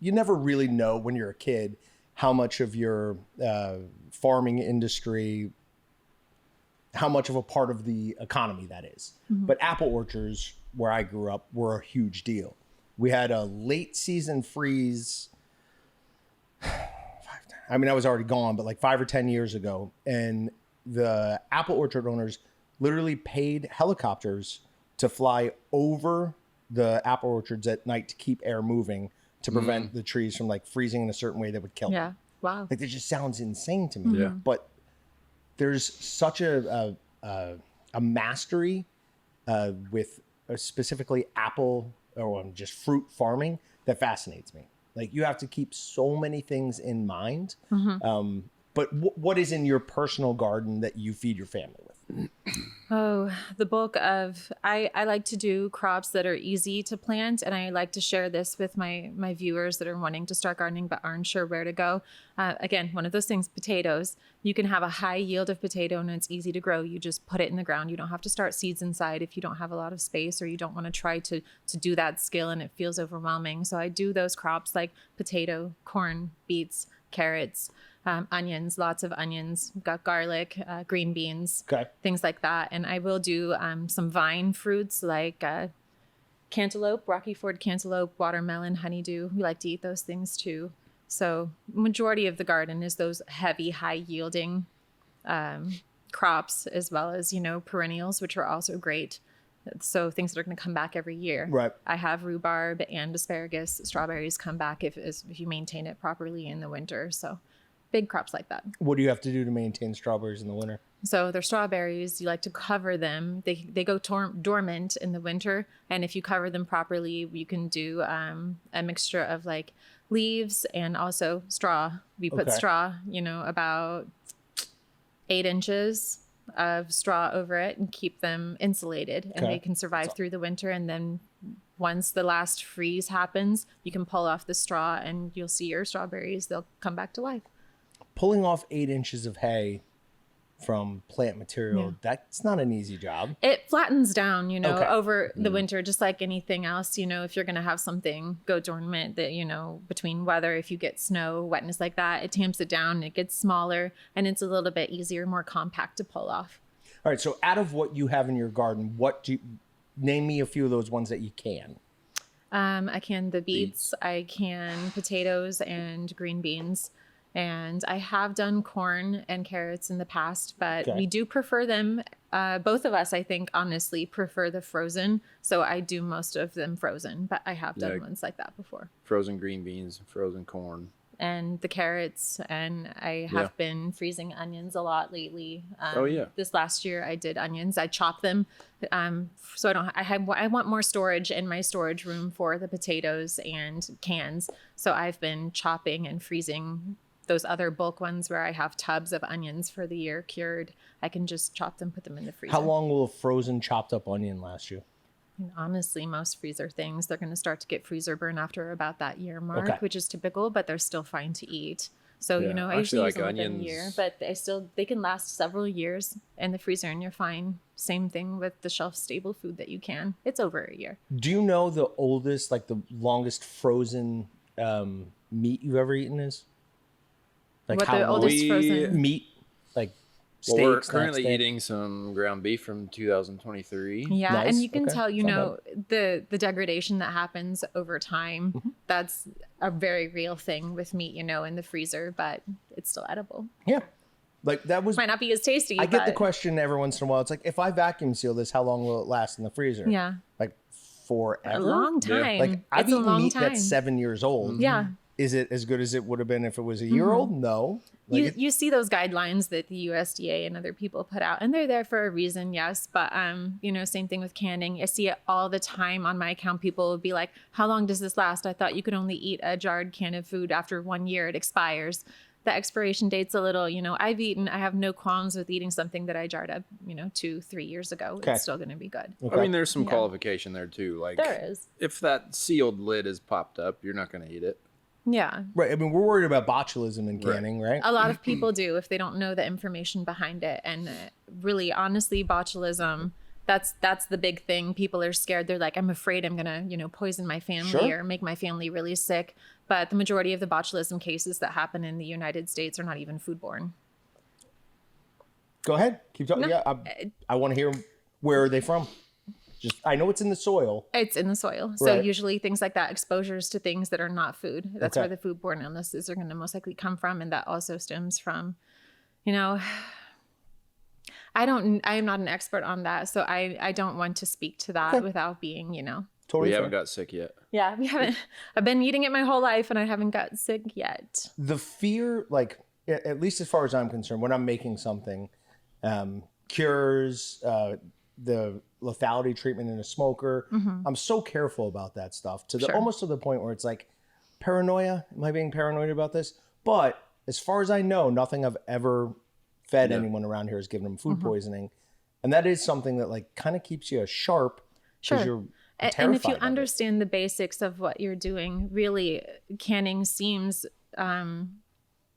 you never really know when you're a kid how much of your farming industry, how much of a part of the economy that is. But apple orchards, where I grew up, were a huge deal. We had a late season freeze. I mean, I was already gone, but like 5 or 10 years ago. And the apple orchard owners literally paid helicopters to fly over the apple orchards at night to keep air moving to prevent the trees from like freezing in a certain way that would kill them. Yeah. Wow. Like, that just sounds insane to me. Yeah. But there's such a mastery with specifically apple or just fruit farming that fascinates me. Like, you have to keep so many things in mind. But what is in your personal garden that you feed your family with? Oh, the bulk of, I like to do crops that are easy to plant. And I like to share this with my viewers that are wanting to start gardening but aren't sure where to go. Again, one of those things, potatoes. You can have a high yield of potato and it's easy to grow. You just put it in the ground. You don't have to start seeds inside if you don't have a lot of space or you don't want to try to do that skill and it feels overwhelming. So I do those crops like potato, corn, beets, carrots, onions, lots of onions, got garlic, green beans, things like that. And I will do some vine fruits like cantaloupe, Rocky Ford cantaloupe, watermelon, honeydew. We like to eat those things too. So majority of the garden is those heavy, high yielding crops, as well as, perennials, which are also great. So things that are going to come back every year. Right. I have rhubarb and asparagus. Strawberries come back if you maintain it properly in the winter. So big crops like that. What do you have to do to maintain strawberries in the winter? So they're strawberries. You like to cover them. They go dormant in the winter. And if you cover them properly, you can do a mixture of like leaves and also straw. We put straw, about 8 inches of straw over it and keep them insulated and they can survive through the winter. And then once the last freeze happens, you can pull off the straw and you'll see your strawberries. They'll come back to life. Pulling off 8 inches of hay from plant material, that's not an easy job. It flattens down, over the winter, just like anything else. If you're going to have something go dormant that, between weather, if you get snow, wetness like that, it tamps it down, it gets smaller, and it's a little bit easier, more compact to pull off. All right. So out of what you have in your garden, name me a few of those ones that you can. I can the beets, I can potatoes and green beans. And I have done corn and carrots in the past, but we do prefer them. Both of us, I think, honestly, prefer the frozen. So I do most of them frozen, but I have done ones like that before. Frozen green beans, frozen corn. and the carrots, and I have been freezing onions a lot lately. This last year I did onions. I chopped them, so I want more storage in my storage room for the potatoes and cans. So I've been chopping and freezing those other bulk ones where I have tubs of onions for the year cured. I can just chop them, put them in the freezer. How long will a frozen chopped up onion last you? And honestly, most freezer things, they're going to start to get freezer burn after about that year mark, which is typical, but they're still fine to eat. So, I usually use them within a year, but they can last several years in the freezer and you're fine. Same thing with the shelf stable food that you can. It's over a year. Do you know the oldest, like the longest frozen meat you've ever eaten is? Like what the oldest frozen meat, like Well, steaks, we're currently eating some ground beef from 2023. Yeah, Nice. and you can tell, Not the degradation that happens over time. That's a very real thing with meat, in the freezer, but it's still edible. Yeah. Like that was might not be as tasty. I get the question every once in a while. It's like, if I vacuum seal this, how long will it last in the freezer? Yeah. Like forever. A long time. Like I've it's a eaten long meat time. that's 7 years old. Yeah. Is it as good as it would have been if it was a year old? No. Like You see those guidelines that the USDA and other people put out, and they're there for a reason, yes. But same thing with canning. I see it all the time on my account. People will be like, "How long does this last? I thought you could only eat a jarred can of food after 1 year. It expires." The expiration date's a little, I have no qualms with eating something that I jarred up, 2-3 years ago. Okay. It's still going to be good. Okay. I mean, there's some qualification there too. Like There is. if that sealed lid is popped up, you're not going to eat it. Yeah. Right. I mean, we're worried about botulism in canning, right? A lot of people do if they don't know the information behind it. And really, honestly, botulism, that's the big thing. People are scared. They're like, I'm afraid I'm going to, poison my family or make my family really sick. But the majority of the botulism cases that happen in the United States are not even foodborne. Go ahead. Keep talking. No. Yeah. I want to hear, where are they from? I know it's in the soil. It's in the soil. So usually things like that, exposures to things that are not food, that's where the foodborne illnesses are going to most likely come from. And that also stems from, I am not an expert on that. So I don't want to speak to that without being, Totally We haven't got sick yet. Yeah, we haven't. I've been eating it my whole life and I haven't got sick yet. The fear, like, at least as far as I'm concerned, when I'm making something, cures, the lethality treatment in a smoker, I'm so careful about that stuff almost to the point where it's like paranoia. Am I being paranoid about this? But as far as I know, nothing I've ever fed anyone around here has given them food poisoning. And that is something that like kind of keeps you sharp because you're terrified. And if you understand the basics of what you're doing, really canning seems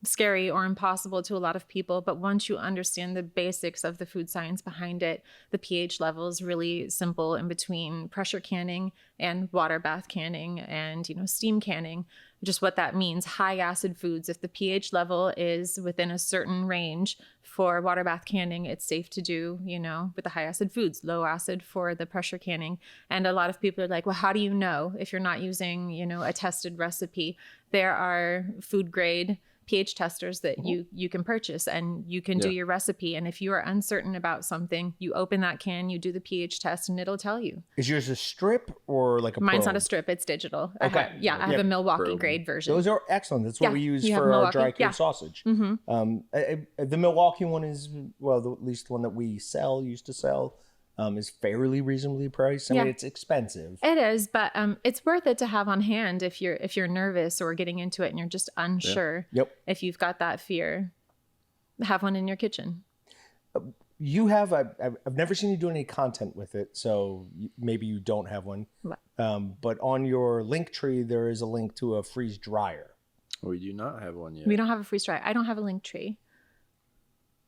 scary or impossible to a lot of people. But once you understand the basics of the food science behind it, the pH level is really simple in between pressure canning and water bath canning and, steam canning. Just what that means, high acid foods. If the pH level is within a certain range for water bath canning, it's safe to do, with the high acid foods, low acid for the pressure canning. And a lot of people are like, well, how do you know if you're not using, a tested recipe? There are food grade pH testers that you can purchase and you can do your recipe. And if you are uncertain about something, you open that can, you do the pH test and it'll tell you. Is yours a strip or like a Mine's probe? not a strip, it's digital. Okay. I have a Milwaukee grade version. Those are excellent. That's what we use for our dry cured sausage. The Milwaukee one is, at least the one that we used to sell, is fairly reasonably priced. I mean, it's expensive. It is, but it's worth it to have on hand if you're nervous or getting into it and you're just unsure. Yep. If you've got that fear, have one in your kitchen. You have I've never seen you do any content with it, so maybe you don't have one. What? But on your link tree, there is a link to a freeze dryer. We do not have one yet. We don't have a freeze dryer. I don't have a link tree.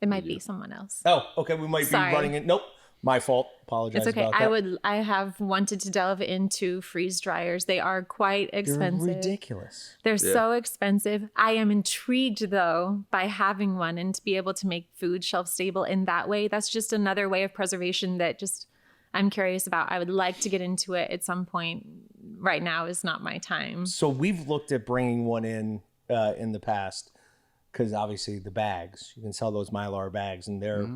It might be someone else. Oh, okay. We might be running it. Nope. My fault. Apologize. It's okay. About that. I have wanted to delve into freeze dryers. They are quite expensive. They're ridiculous. They're so expensive. I am intrigued though by having one and to be able to make food shelf stable in that way. That's just another way of preservation that I'm curious about. I would like to get into it at some point. Right now is not my time. So we've looked at bringing one in the past because obviously the bags, you can sell those Mylar bags and they're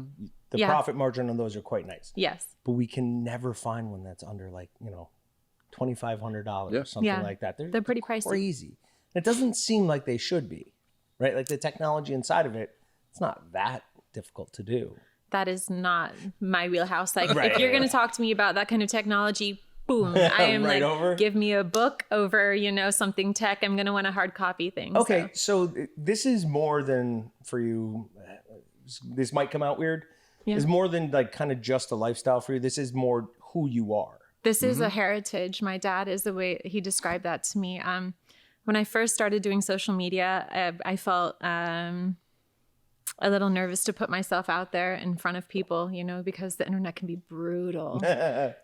the profit margin on those are quite nice. Yes. But we can never find one that's under like, $2,500 or something like that. They're pretty pricey. Crazy. It doesn't seem like they should be, right? Like the technology inside of it, it's not that difficult to do. That is not my wheelhouse. Like Right. if you're going to talk to me about that kind of technology, boom, I am Right like, over. give me a book over, something tech. I'm going to want to hard copy things. Okay, so this is more than for you. This might come out weird. Yeah. It's more than like kind of just a lifestyle for you. This is more who you are. This is a heritage. My dad is the way he described that to me. When I first started doing social media, I felt a little nervous to put myself out there in front of people, because the internet can be brutal.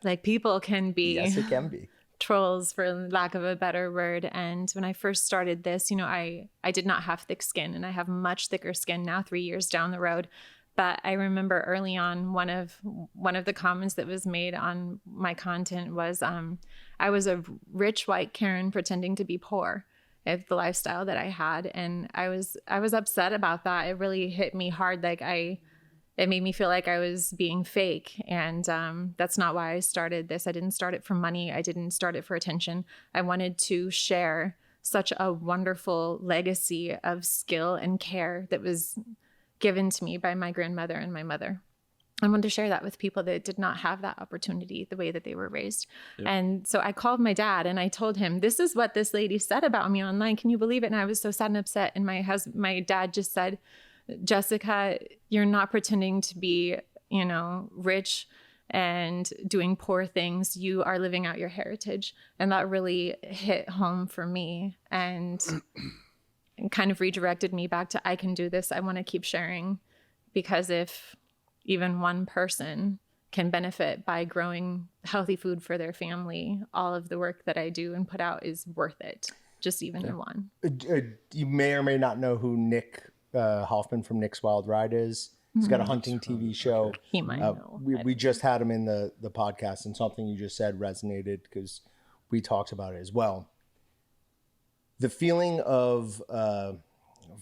Like people can be Yes, it can be. trolls, for lack of a better word. And when I first started this, I did not have thick skin, and I have much thicker skin now 3 years down the road. But I remember early on, one of the comments that was made on my content was, I was a rich white Karen pretending to be poor of the lifestyle that I had. And I was upset about that. It really hit me hard. Like it made me feel like I was being fake. And that's not why I started this. I didn't start it for money. I didn't start it for attention. I wanted to share such a wonderful legacy of skill and care that was given to me by my grandmother and my mother. I wanted to share that with people that did not have that opportunity the way that they were raised. Yep. And so I called my dad and I told him, this is what this lady said about me online. Can you believe it? And I was so sad and upset. And my dad just said, Jessica, you're not pretending to be, rich and doing poor things. You are living out your heritage. And that really hit home for me and kind of redirected me back to, I can do this. I want to keep sharing, because if even one person can benefit by growing healthy food for their family, all of the work that I do and put out is worth it. Just even in one. You may or may not know who Nick Hoffman from Nick's Wild Ride is. He's got a hunting TV show. He might know. We just had him in the podcast, and something you just said resonated because we talked about it as well. The feeling of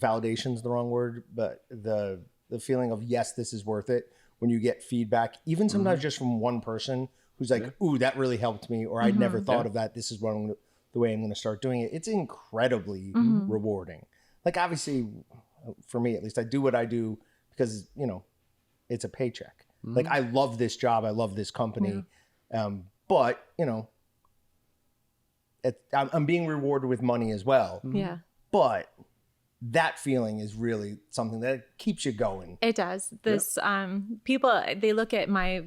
validation is the wrong word, but the feeling of, yes, this is worth it, when you get feedback, even sometimes just from one person who's like, ooh, that really helped me, or I'd never thought of that. This is the way I'm going to start doing it. It's incredibly rewarding. Like, obviously, for me at least, I do what I do because, it's a paycheck. Like, I love this job. I love this company. But, I'm being rewarded with money as well. Yeah. But that feeling is really something that keeps you going. It does. This people, they look at my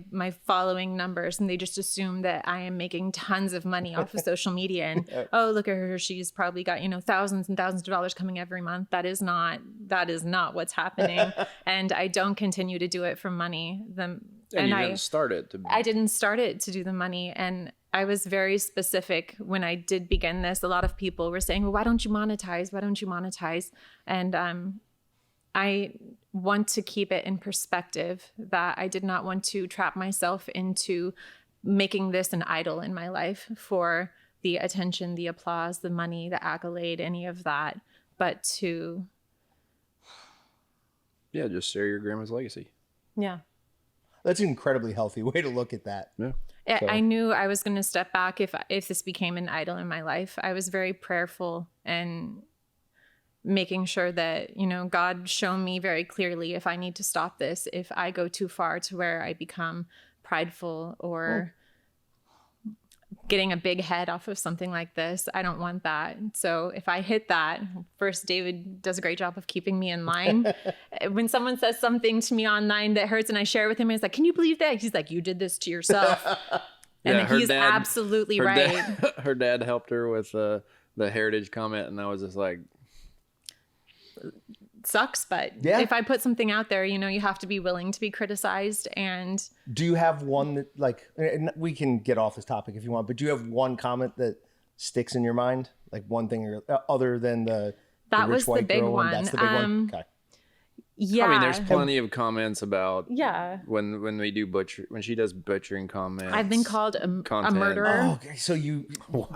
following numbers and they just assume that I am making tons of money off of social media, and oh, look at her, she's probably got thousands and thousands of dollars coming every month. That is not what's happening. And I don't continue to do it for money. I didn't start it to do the money. And I was very specific when I did begin this. A lot of people were saying, well, why don't you monetize? Why don't you monetize? And I want to keep it in perspective that I did not want to trap myself into making this an idol in my life for the attention, the applause, the money, the accolade, any of that, but to... Yeah, just share your grandma's legacy. Yeah. That's an incredibly healthy way to look at that. Yeah. So. I knew I was going to step back if this became an idol in my life. I was very prayerful and making sure that, God show me very clearly if I need to stop this, if I go too far to where I become prideful or getting a big head off of something like this. I don't want that. So if I hit that, first, David does a great job of keeping me in line. When someone says something to me online that hurts and I share it with him, he's like, can you believe that? He's like, you did this to yourself. And he's absolutely right. Her dad helped her with the heritage comment, and I was just like... Sucks, but if I put something out there, you have to be willing to be criticized. And do you have one that, like, and we can get off this topic if you want, but do you have one comment that sticks in your mind, like one thing other than the rich white big girl one? That's the big one. Okay. Yeah, I mean, there's plenty of comments about when we do when she does butchering comments. I've been called a murderer. Oh, okay. So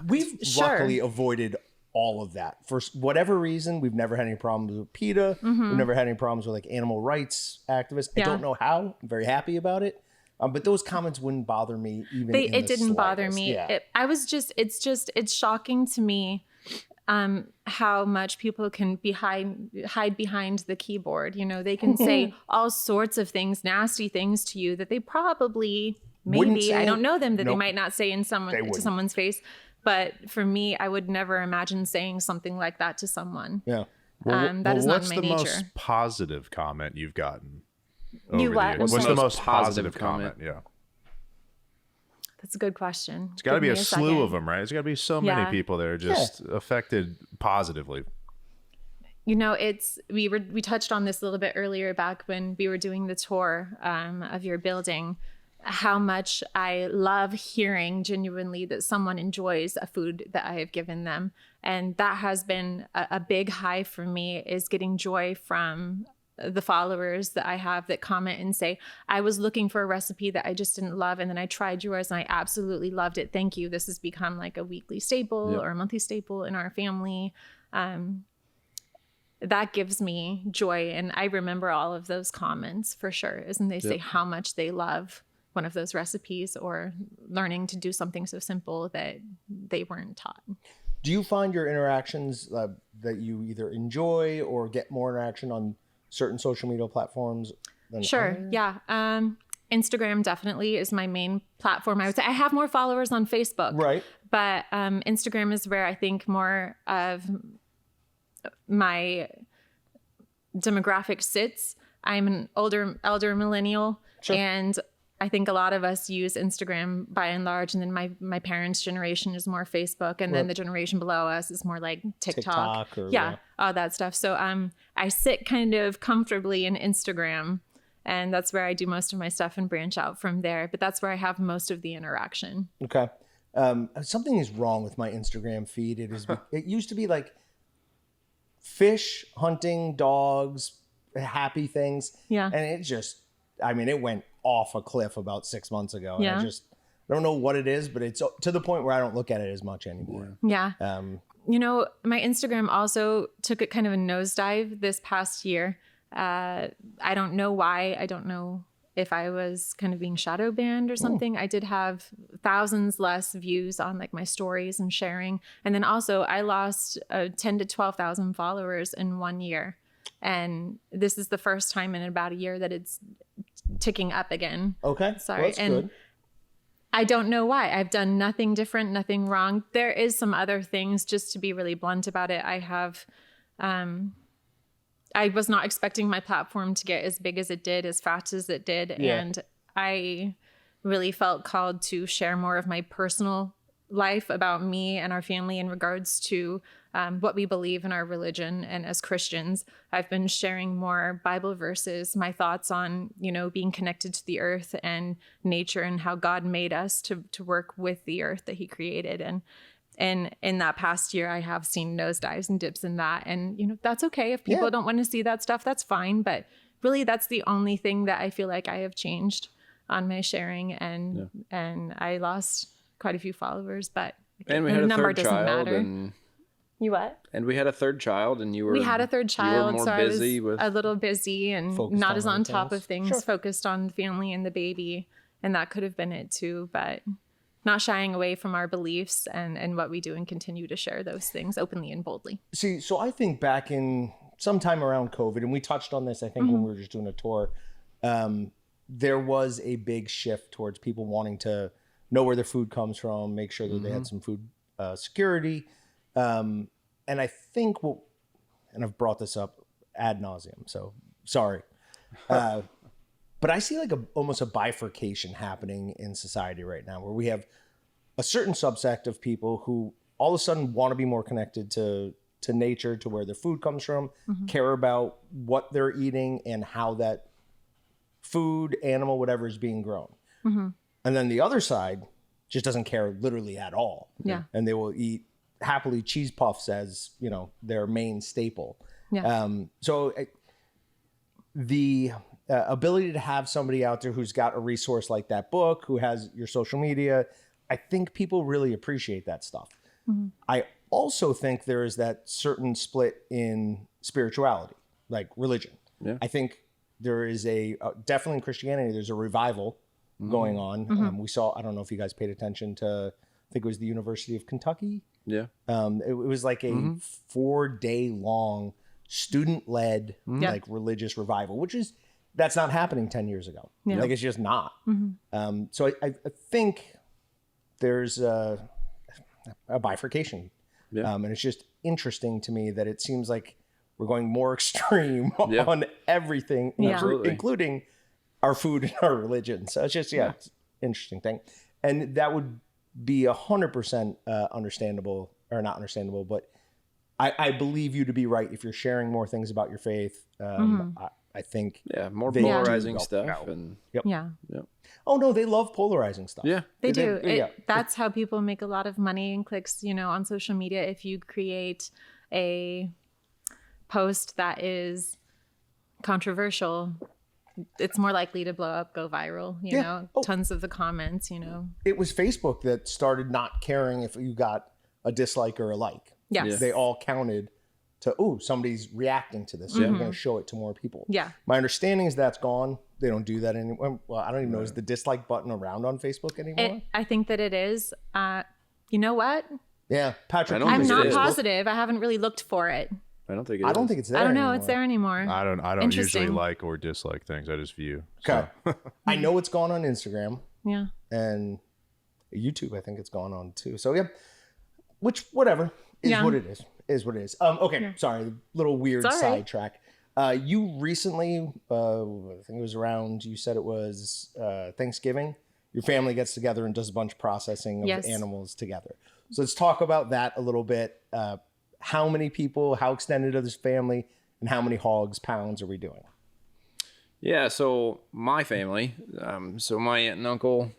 we've luckily avoided all of that. For whatever reason, we've never had any problems with PETA. We've never had any problems with like animal rights activists. I don't know how. I'm very happy about it. But those comments wouldn't bother me even. It didn't bother me. Yeah. It's shocking to me how much people can hide behind the keyboard. You know, they can say all sorts of things, nasty things to you that they probably, maybe, I don't know them, that they might not say to someone's face. But for me, I would never imagine saying something like that to someone. Yeah. That is not my nature. What's the most positive comment you've gotten? What's the most positive comment? Yeah. That's a good question. It's got to be a slew of them, right? There's got to be so many people that are just affected positively. You know, we touched on this a little bit earlier back when we were doing the tour of your building, how much I love hearing genuinely that someone enjoys a food that I have given them. And that has been a big high for me, is getting joy from the followers that I have that comment and say, I was looking for a recipe that I just didn't love, and then I tried yours and I absolutely loved it. Thank you. This has become like a weekly staple or a monthly staple in our family. That gives me joy. And I remember all of those comments for sure. Isn't they say how much they love one of those recipes, or learning to do something so simple that they weren't taught. Do you find your interactions that you either enjoy or get more interaction on certain social media platforms than other? Yeah. Instagram definitely is my main platform. I would say I have more followers on Facebook, right? But Instagram is where I think more of my demographic sits. I'm an elder millennial, and I think a lot of us use Instagram by and large. And then my parents' generation is more Facebook. And then the generation below us is more like TikTok all that stuff. So I sit kind of comfortably in Instagram, and that's where I do most of my stuff and branch out from there. But that's where I have most of the interaction. Okay. Something is wrong with my Instagram feed. It used to be like fish, hunting, dogs, happy things. Yeah. And it just, it went off a cliff about 6 months ago. And I don't know what it is, but it's to the point where I don't look at it as much anymore. Yeah. You know, my Instagram also took it kind of a nosedive this past year. I don't know why. I don't know if I was kind of being shadow banned or something. I did have thousands less views on like my stories and sharing. And then also I lost 10 to 12,000 followers in 1 year. And this is the first time in about a year that it's ticking up again. Okay. Sorry. Well, that's good. I don't know why. I've done nothing different, nothing wrong. There is some other things, just to be really blunt about it. I have, I was not expecting my platform to get as big as it did, as fast as it did. Yeah. And I really felt called to share more of my personal life about me and our family in regards to what we believe in our religion. And as Christians, I've been sharing more Bible verses, my thoughts on, you know, being connected to the earth and nature and how God made us to work with the earth that he created. And in that past year, I have seen nosedives and dips in that. And, you know, that's okay. If people don't want to see that stuff, that's fine. But really, that's the only thing that I feel like I have changed on my sharing. And I lost quite a few followers, but and we had a third child. And you what? And we had a third child, and we had a third child, so I was a little busy and not as on top of things, focused on family and the baby. And that could have been it too, but not shying away from our beliefs and what we do, and continue to share those things openly and boldly. See, so I think back in sometime around COVID, and we touched on this, I think, when we were just doing a tour, there was a big shift towards people wanting to know where their food comes from, make sure that they had some food security. And I think and I've brought this up ad nauseum, so sorry. But I see like almost a bifurcation happening in society right now, where we have a certain subsect of people who all of a sudden want to be more connected to nature, to where their food comes from, care about what they're eating and how that food, animal, whatever is being grown. And then the other side just doesn't care literally at all. Yeah. And they will eat happily cheese puffs as, you know, their main staple. Yeah. So the ability to have somebody out there who's got a resource like that book, who has your social media, I think people really appreciate that stuff. I also think there is that certain split in spirituality, like religion. Yeah. I think there is definitely in Christianity, there's a revival going on. We saw, I don't know if you guys paid attention to, I think it was the University of Kentucky. Yeah. It was like a 4-day long student-led like religious revival, that's not happening 10 years ago. Yeah. Like it's just not. So I think there's a bifurcation. Yeah. And it's just interesting to me that it seems like we're going more extreme on everything, including our food and our religion. So it's just, it's an interesting thing. And that would be 100% understandable, or not understandable, but I believe you to be right. If you're sharing more things about your faith, I think more polarizing stuff. And oh no, they love polarizing stuff. Yeah, they do. That's how people make a lot of money and clicks, on social media. If you create a post that is controversial, it's more likely to blow up, go viral, you know, tons of the comments, It was Facebook that started not caring if you got a dislike or a like. Yes. They all counted to, somebody's reacting to this. So I'm going to show it to more people. Yeah. My understanding is that's gone. They don't do that anymore. Well, I don't even know. Is the dislike button around on Facebook anymore? I think that it is. You know what? Yeah. Patrick, I'm not positive. I haven't really looked for it. I don't think I don't think it's there I don't know. anymore. It's there anymore. I don't usually like or dislike things. I just view. Okay. I know it's gone on Instagram. Yeah. And YouTube, I think it's gone on too. So which whatever is what it is. Is what it is. Okay, sorry, little weird sidetrack. You recently, I think it was around, you said it was Thanksgiving, your family gets together and does a bunch of processing of animals together. So let's talk about that a little bit. How many people, how extended is this family, and how many hogs, pounds are we doing? Yeah, so my family, so my aunt and uncle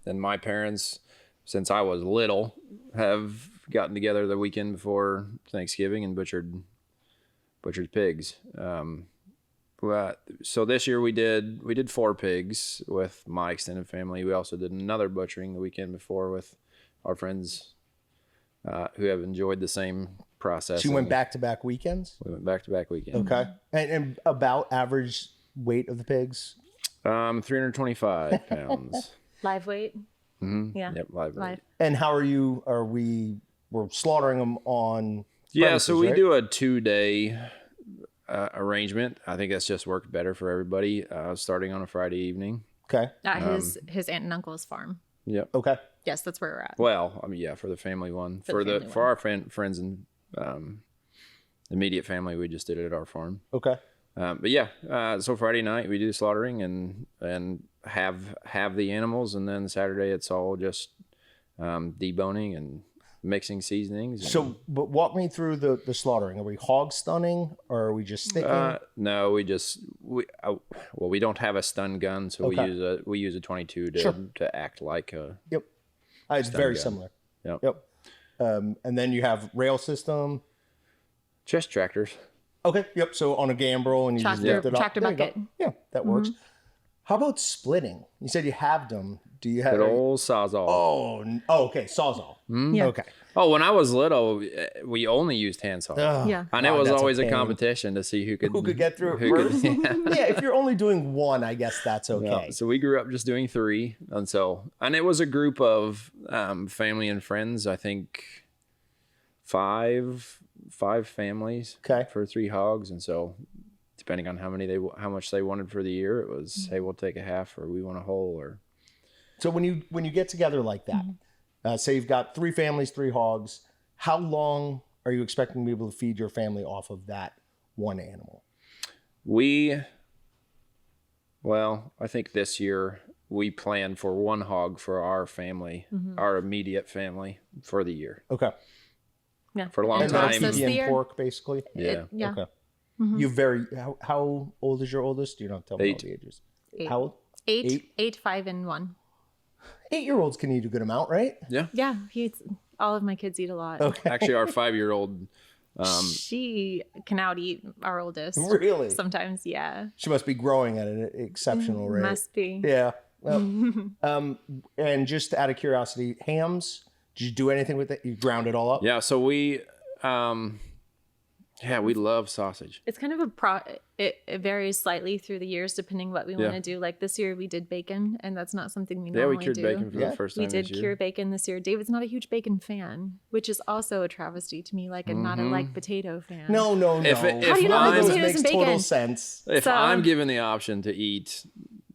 and my parents, since I was little, have gotten together the weekend before Thanksgiving and butchered pigs. So this year we did 4 pigs with my extended family. We also did another butchering the weekend before with our friends who have enjoyed the same process. So you went back-to-back weekends? We went back-to-back weekends. Okay. And about average weight of the pigs? 325 pounds. Live weight? Mm-hmm. Yeah. Yep, live. And how we're slaughtering them on premises, so we right? do a 2-day arrangement. I think that's just worked better for everybody, starting on a Friday evening. Okay. At his aunt and uncle's farm. Yep. Okay. Yes, that's where we're at. Well, I mean, for the family one. For our friends and immediate family, we just did it at our farm. Okay. So Friday night we do slaughtering and have the animals, and then Saturday it's all just deboning and mixing seasonings. So, but walk me through the slaughtering. Are we hog stunning, or are we just sticking? No, we don't have a stun gun, so we use a 22 to act like a. Yep. It's very gun. similar. Yep. And then you have rail system. Just tractors. Okay. Yep. So on a gambrel and you just lift it up. Tractor There you bucket. go. Yeah, that works. How about splitting? You said you halved them. Do you have Good old sawzall. Oh, okay. Sawzall. Yeah. Okay. Oh, when I was little, we only used handsaw. Yeah. And it was that's always a a pain. competition to see who could get through it who could- first. Yeah, if you're only doing one, I guess that's okay. Yeah, so we grew up just doing 3, and it was a group of family and friends. I think 5 families for 3 hogs, and so depending on how much they wanted for the year, it was hey, we'll take a half, or we want a whole, or. So when you get together like that, say you've got 3 families, 3 hogs, how long are you expecting to be able to feed your family off of that one animal? I think this year we plan for 1 hog for our family, our immediate family, for the year. Okay. Yeah. For a long And time. that's and pork, basically? Yeah. Yeah. Okay. How old is your oldest? You don't tell me 8. all the ages. 8. How old? 8, 5, and 1. 8-year-olds can eat a good amount, right? Yeah. Yeah. All of my kids eat a lot. Okay. Actually, our 5-year-old. She can out eat our oldest. Really? Sometimes, yeah. She must be growing at an exceptional rate. Must be. Yeah. Well, and just out of curiosity, hams, did you do anything with it? You ground it all up? Yeah. So we Yeah, we love sausage. It's kind of it varies slightly through the years depending what we want to do. Like this year we did bacon, and that's not something we normally we cured do. bacon for the first time We did this year. cure bacon this year. David's not a huge bacon fan, which is also a travesty to me. Like, and not a like potato fan. No. If How do you not like Those potatoes makes and bacon? total sense. If So- I'm given the option to eat,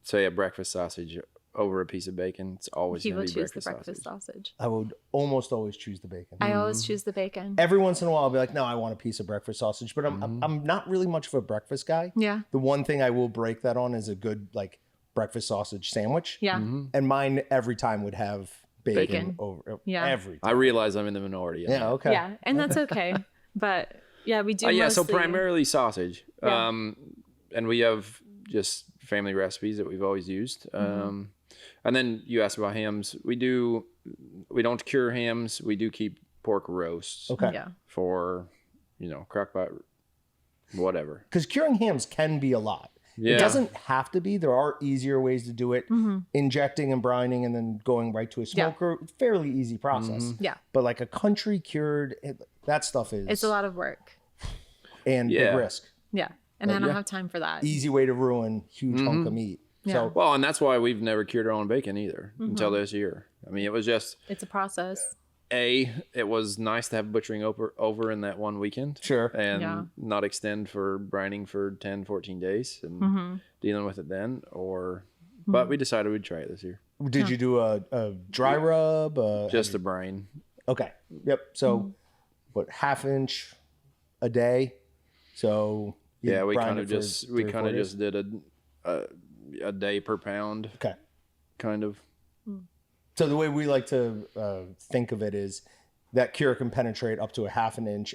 say, a breakfast sausage over a piece of bacon, it's always He going will to be choose the breakfast breakfast sausage. sausage. I would almost always choose the bacon. I always choose the bacon. Every once in a while, I'll be like, no, I want a piece of breakfast sausage, but I'm not really much of a breakfast guy. Yeah. The one thing I will break that on is a good like breakfast sausage sandwich. Yeah. And mine every time would have bacon, Bacon. over Yeah. every I time. realize I'm in the minority. on Yeah, that. okay. Yeah, and that's okay. But yeah, we do. Yeah, so mostly- primarily sausage. Yeah. And we have just family recipes that we've always used. And then you asked about hams. We don't cure hams. We do keep pork roasts Okay. Yeah. for, crock-pot, whatever. Because curing hams can be a lot. Yeah. It doesn't have to be. There are easier ways to do it. Injecting and brining and then going right to a smoker. Fairly easy process. Yeah. But like a country cured, that stuff is It's a lot of work. and Yeah. big risk. Yeah. And I don't have time for that. Easy way to ruin huge hunk of meat. Yeah. So Well, and that's why we've never cured our own bacon either until this year. I mean, it was just, It's a process. it was nice to have butchering over in that one weekend. Sure. And Yeah. not extend for brining for 10, 14 days and dealing with it then. But we decided we'd try it this year. did you do a dry rub? Just a brine. Okay. Yep. So what, half inch a day? So you Yeah, we brined kind it of for just 3 or 4 days? did a day per pound, Okay. kind of. So the way we like to think of it is that cure can penetrate up to a half an inch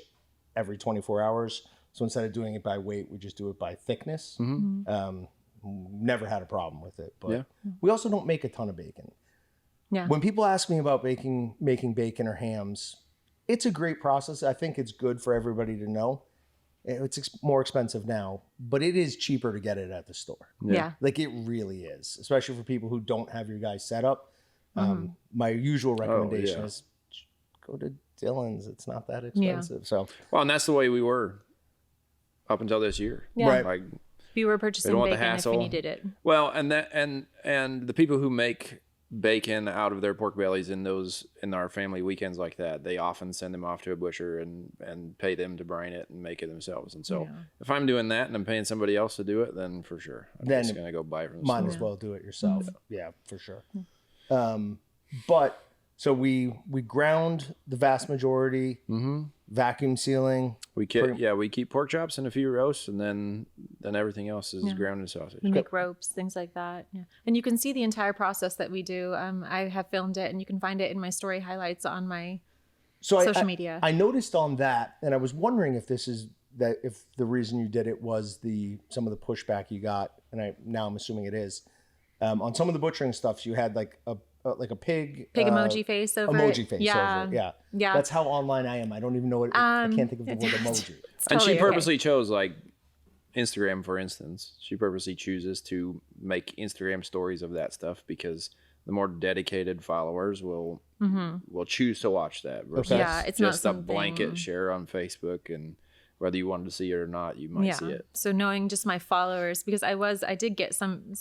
every 24 hours. So instead of doing it by weight, we just do it by thickness. Never had a problem with it, but we also don't make a ton of bacon. Yeah. When people ask me about making bacon or hams, it's a great process. I think it's good for everybody to know. It's more expensive now, but it is cheaper to get it at the store. Yeah. Like it really is, especially for people who don't have your guys set up. My usual recommendation yeah. is go to Dillon's. It's not that expensive. So Well, and that's the way we were up until this year. Yeah. Right. Like, We were purchasing want the bacon if we hassle. needed it. well, and the people who make bacon out of their pork bellies in our family weekends like that, they often send them off to a butcher and pay them to brine it and make it themselves. And so if I'm doing that and I'm paying somebody else to do it, then for sure I'm Then just gonna go buy it from the might store. as well do it yourself. Yeah, for sure. But so we ground the vast majority, vacuum sealing. We keep pork chops and a few roasts, and then everything else is ground and sausage. We make ropes, things like that. Yeah. And you can see the entire process that we do. I have filmed it, and you can find it in my story highlights on my social media. I noticed on that, and I was wondering if if the reason you did it was some of the pushback you got, and now I'm assuming it is. On some of the butchering stuff, you had like a pig emoji face over it. Emoji face Yeah. over it. Yeah. Yeah. That's how online I am. I don't even know what I can't think of the word emoji. It's And totally she okay. purposely chose, like, Instagram, for instance. She purposely chooses to make Instagram stories of that stuff because the more dedicated followers will choose to watch that versus Yeah, it's not just a something- blanket share on Facebook, and whether you wanted to see it or not, you might see it. So knowing just my followers, because I did get some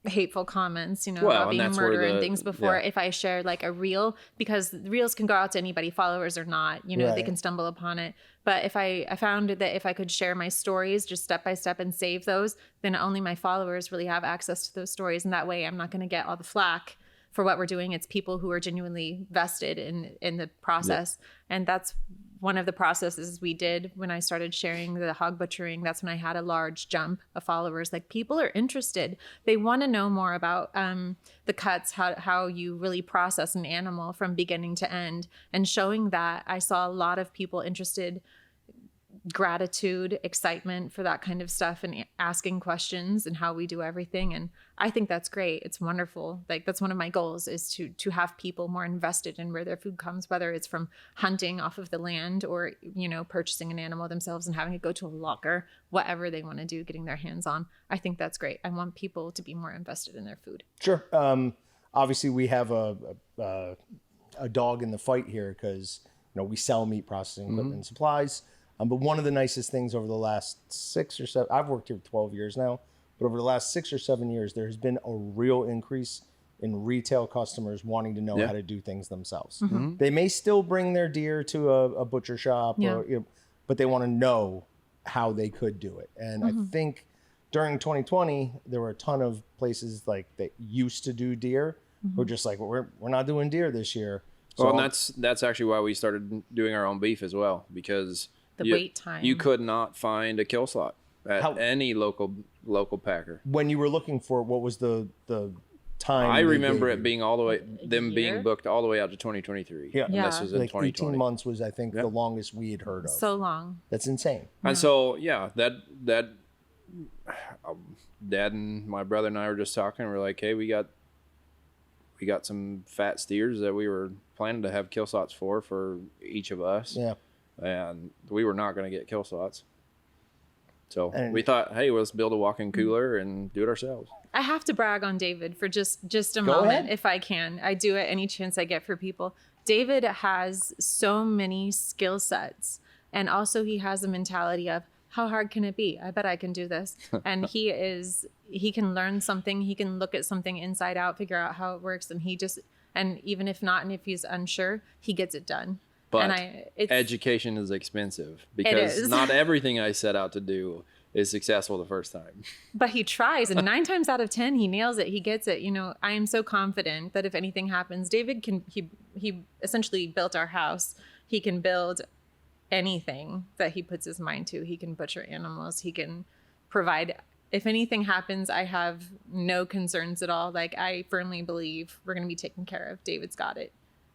hateful comments, Well, about and being that's where murder and the- things before yeah. if I shared like a reel, because the reels can go out to anybody, followers or not, they Right. can stumble upon it. But if I found that if I could share my stories just step by step and save those, then only my followers really have access to those stories. And that way I'm not going to get all the flack for what we're doing. It's people who are genuinely vested in the process. And that's one of the processes we did when I started sharing the hog butchering. That's when I had a large jump of followers. Like, people are interested. They want to know more about the cuts, how you really process an animal from beginning to end. And showing that, I saw a lot of people interested, gratitude, excitement for that kind of stuff, and asking questions and how we do everything. And I think that's great. It's wonderful. Like, that's one of my goals, is to have people more invested in where their food comes, whether it's from hunting off of the land or, purchasing an animal themselves and having it go to a locker, whatever they want to do, getting their hands on. I think that's great. I want people to be more invested in their food. Sure. Obviously, we have a dog in the fight here because we sell meat processing equipment and supplies. But one of the nicest things over the last 6 or 7, I've worked here 12 years now, but over the last 6 or 7 years, there has been a real increase in retail customers wanting to know how to do things themselves. They may still bring their deer to a butcher shop, but they want to know how they could do it. And I think during 2020, there were a ton of places like that used to do deer who are just like, we're not doing deer this year. So well, and that's actually why we started doing our own beef as well, because the wait time. You could not find a kill slot at any local packer. When you were looking for it, what was the time? I remember it being all the way, being booked all the way out to 2023. Yeah. And this was in like 2020. 18 months was, I think, the longest we had heard of. So long. That's insane. And so, that Dad and my brother and I were just talking. We're like, hey, we got some fat steers that we were planning to have kill slots for each of us. Yeah. And we were not going to get kill slots. So we thought, hey, let's build a walk-in cooler and do it ourselves. I have to brag on David for just a moment, if I can. I do it any chance I get for people. David has so many skill sets, and also he has a mentality of, how hard can it be? I bet I can do this. And he can learn something. He can look at something inside out, figure out how it works. And even if not, and if he's unsure, he gets it done. But education is expensive, because not everything I set out to do is successful the first time. But he tries, and 9 times out of 10, he nails it. He gets it. I am so confident that if anything happens, David he essentially built our house. He can build anything that he puts his mind to. He can butcher animals. He can provide. If anything happens, I have no concerns at all. Like, I firmly believe we're going to be taken care of. David's got it.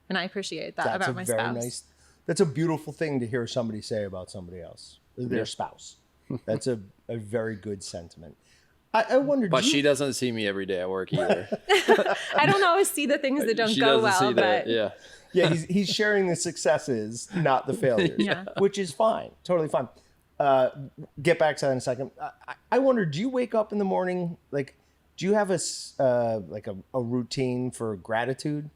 And I appreciate that about my spouse. That's a beautiful thing to hear somebody say about somebody else, their spouse. That's a very good sentiment. I wonder. But she doesn't see me every day at work either. I don't always see the things that don't go well. But yeah, he's sharing the successes, not the failures, which is fine, totally fine. Get back to that in a second. I wonder, do you wake up in the morning, like, do you have a routine for gratitude?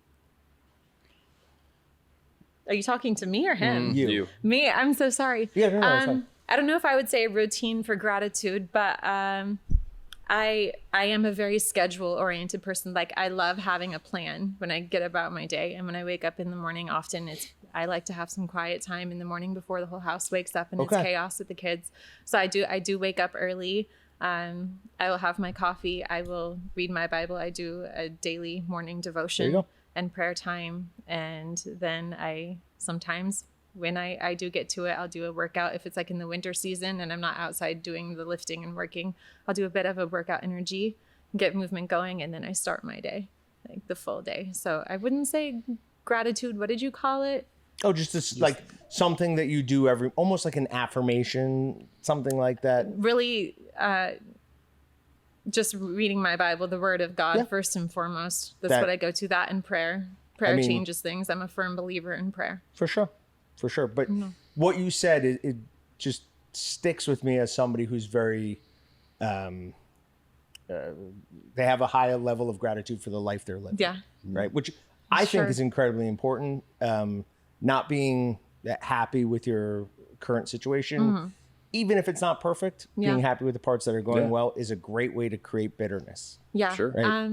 Are you talking to me or him? You. Me? I'm so sorry. Yeah, no, it's fine. I don't know if I would say a routine for gratitude, but I am a very schedule-oriented person. Like, I love having a plan when I get about my day. And when I wake up in the morning, often I like to have some quiet time in the morning before the whole house wakes up and it's chaos with the kids. So I do wake up early. I will have my coffee. I will read my Bible. I do a daily morning devotion and prayer time. And then sometimes when I do get to it, I'll do a workout. If it's like in the winter season and I'm not outside doing the lifting and working, I'll do a bit of a workout energy, get movement going, and then I start my day, like the full day. So I wouldn't say gratitude. What did you call it? Oh, just this, like something that you do almost like an affirmation, something like that. Really, just reading my Bible, the Word of God, first and foremost. That's what I go to. That and prayer. Prayer changes things. I'm a firm believer in prayer. For sure. But what you said, it just sticks with me as somebody who's very, they have a high level of gratitude for the life they're living. Yeah. Right. Which I think is incredibly important. Not being happy with your current situation, even if it's not perfect, being happy with the parts that are going well is a great way to create bitterness. Yeah. Sure. Right?